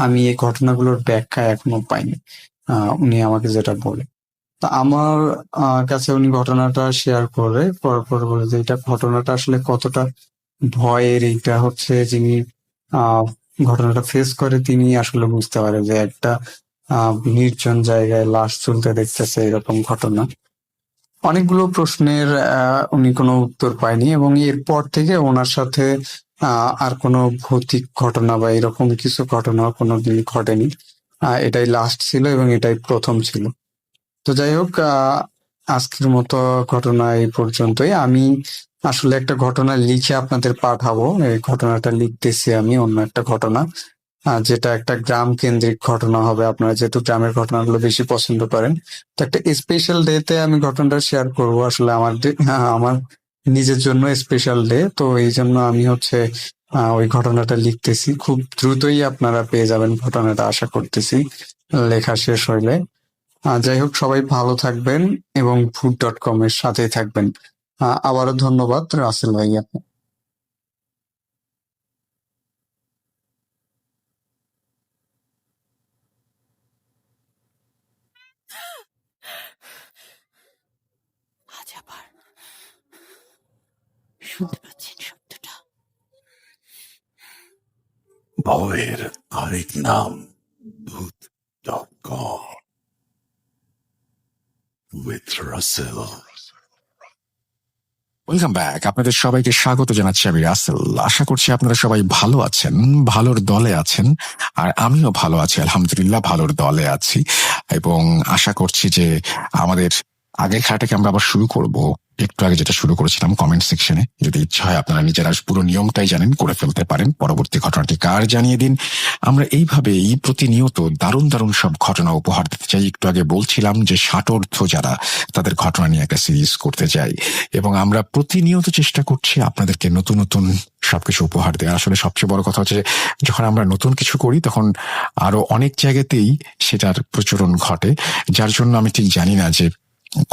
আমি এই ঘটনাগুলোর ব্যাখ্যা এখনো পাইনি। উনি আমাকে যেটা বলে, তা আমার কাছে উনি ঘটনাটা শেয়ার করে পর বলে যে এটা ঘটনাটা আসলে কতটা ভয়ের, এইটা হচ্ছে যিনি আহ ঘটনাটা ফেস করে তিনি আসলে বুঝতে পারে যে একটা নির্জন জায়গায় লাশ ঝুলতে দেখতেছে এরকম ঘটনা। অনেকগুলো প্রশ্নের উনি কোনো উত্তর পায়নি, এবং এরপর থেকে ওনার সাথে আর কোনো ভৌতিক ঘটনা বা এরকম কিছু ঘটনা কোনোদিন ঘটেনি। এটাই লাস্ট ছিল এবং এটাই প্রথম ছিল। তো যাই হোক, আজকের মতো ঘটনা এই পর্যন্তই। আমি আসলে একটা ঘটনা লিখে আপনাদের পাঠাবো, এই ঘটনাটা লিখতেছি আমি, অন্য একটা ঘটনা, যেটা একটা গ্রাম কেন্দ্রিক ঘটনা হবে। আপনারা যেহেতু গ্রামের ঘটনাগুলো বেশি পছন্দ করেন, তো একটা স্পেশাল ডে তে আমি ঘটনাটা শেয়ার করব। আসলে আমার নিজের জন্য স্পেশাল ডে, তো এই জন্য আমি হচ্ছে ওই ঘটনাটা লিখতেছি। খুব দ্রুতই আপনারা পেয়ে যাবেন ঘটনাটা, আশা করতেছি লেখা শেষ হইলে। যাই হোক, সবাই ভালো থাকবেন এবং food.com এর সাথেই থাকবেন। আবারও ধন্যবাদ রাসেল ভাইয়া। আজ আবার শুনতে পাচ্ছেন শব্দটা? ভয়ের আরেক নাম ভূত.com with Russell. Welcome back. আপনাদের সবাইকে স্বাগত জানাচ্ছি, আমি রাসেল। আশা করছি আপনারা সবাই ভালো আছেন, ভালোর দলে আছেন, আর আমিও ভালো আছি, আলহামদুলিল্লাহ ভালোর দলে আছি। এবং আশা করছি যে আমাদের আগের খেলাটাকে আমরা আবার শুরু করব। একটু আগে যেটা শুরু করেছিলাম কমেন্ট সেকশনে, যদি ইচ্ছা হয় আপনারা নিজেরা পুরো নিয়মটাই জানেন, করে ফেলতে পারেন। পরবর্তী ঘটনাটি কার জানিয়ে দিন। আমরা এইভাবেই প্রতিনিয়ত দারুণ দারুণ সব ঘটনা উপহার দিতে চাই। একটু আগে বলছিলাম যে ষাটোর্ধ্ব যারা, তাদের ঘটনা নিয়ে একটা সিরিজ করতে চাই, এবং আমরা প্রতিনিয়ত চেষ্টা করছি আপনাদেরকে নতুন নতুন সবকিছু উপহার দেওয়া। আসলে সবচেয়ে বড় কথা হচ্ছে যে যখন আমরা নতুন কিছু করি তখন আরো অনেক জায়গাতেই সেটার প্রচলন ঘটে, যার জন্য আমি ঠিক জানি না যে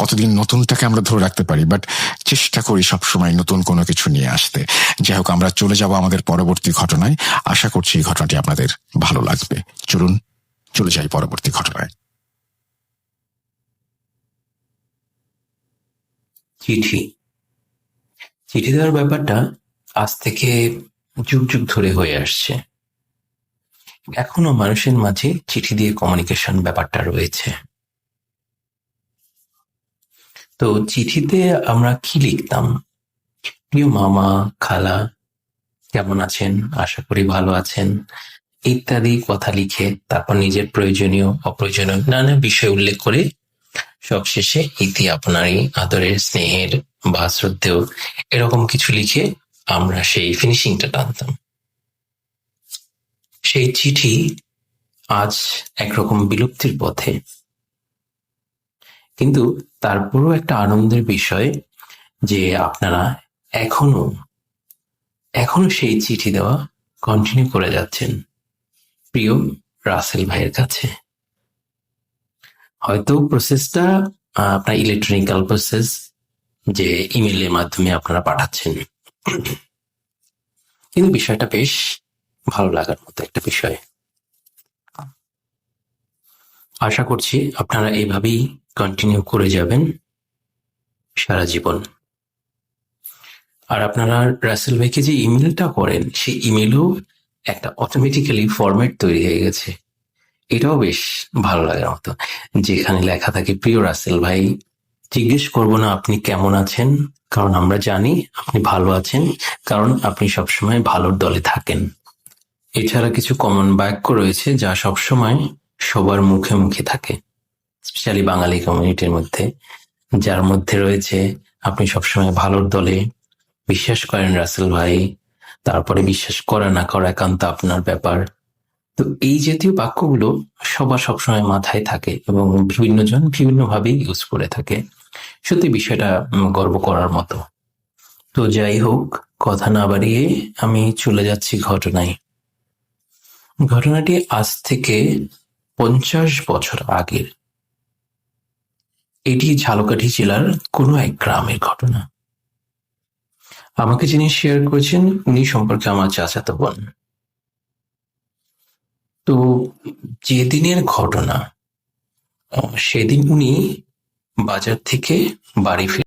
কতদিন নতুনটাকে আমরা ধরে রাখতে পারি, বাট চেষ্টা করি সবসময় নতুন কোনো কিছু নিয়ে আসতে। যাই হোক, আমরা চলে যাব আমাদের পরবর্তী ঘটনায়। আশা করছি এই ঘটনাটি আপনাদের ভালো লাগবে। চলুন চলে যাই পরবর্তী ঘটনায়। চিঠি চিঠি দেওয়ার ব্যাপারটা আজ থেকে যুগ যুগ ধরে হয়ে আসছে। এখনো মানুষের মাঝে চিঠি দিয়ে কমিউনিকেশন ব্যাপারটা রয়েছে। তো চিঠিতে আমরা কি লিখতাম? প্রিয় মামা, খালা, কেমন আছেন? আশা করি ভালো আছেন, ইত্যাদি কথা লিখে তারপর নিজের প্রয়োজনীয় অপ্রয়োজনীয় নানা বিষয় উল্লেখ করে সবশেষে ইতি আপনারই, আদরের, স্নেহের বা শ্রদ্ধেয়, এরকম কিছু লিখে আমরা সেই ফিনিশিংটা টানতাম। সেই চিঠি আজ একরকম বিলুপ্তির পথে, কিন্তু তারপরও একটা আনন্দের বিষয় যে আপনারা এখনো সেই চিঠি দেওয়া কন্টিনিউ করে যাচ্ছেন প্রিয় রাসেল ভাইয়ের কাছে। হয়তো প্রসেসটা আপনার ইলেকট্রনিক্যাল প্রসেস, যে ইমেলের মাধ্যমে আপনারা পাঠাচ্ছেন, কিন্তু বিষয়টা বেশ ভালো লাগার মতো একটা বিষয়। আশা করছি আপনারা এইভাবেই কন্টিনিউ করে যাবেন সারা জীবন। আর আপনারা রাসেল ভাইকে যে ইমেলটা করেন সেই ইমেলও একটা অটোমেটিক্যালি ফরম্যাট তৈরি হয়ে গেছে। এটাও বেশ ভালো লাগার মতো, যেখানে লেখা থাকে প্রিয় রাসেল ভাই, জিজ্ঞেস করবো না আপনি কেমন আছেন, কারণ আমরা জানি আপনি ভালো আছেন, কারণ আপনি সবসময় ভালোর দলে থাকেন। এছাড়া কিছু কমন বাক্য রয়েছে যা সবসময় সবার মুখে মুখে থাকে, স্পেশালি বাঙালি কমিউনিটির মধ্যে, যার মধ্যে রয়েছে আপনি সবসময় ভালোর দলে, বিশ্বাস করেন রাসেল ভাই, তারপরে বিশ্বাস করা না করা একান্ত আপনার ব্যাপার। তো এই জাতীয় বাক্যগুলো সবার সবসময় মাথায় থাকে এবং বিভিন্ন জন বিভিন্নভাবে ইউজ করে থাকে। সত্যি বিষয়টা গর্ব করার মতো। তো যাই হোক, কথা না বাড়িয়ে আমি চলে যাচ্ছি ঘটনায়। ঘটনাটি আজ থেকে 50 বছর আগের। এটি ঝালকাঠি জেলার কোনো এক গ্রামের ঘটনা। আমাকে যিনি শেয়ার করেছেন উনি সম্পর্কে আমার চাচাতো বোন। তো যেদিনের ঘটনা, সেদিন উনি বাজার থেকে বাড়ি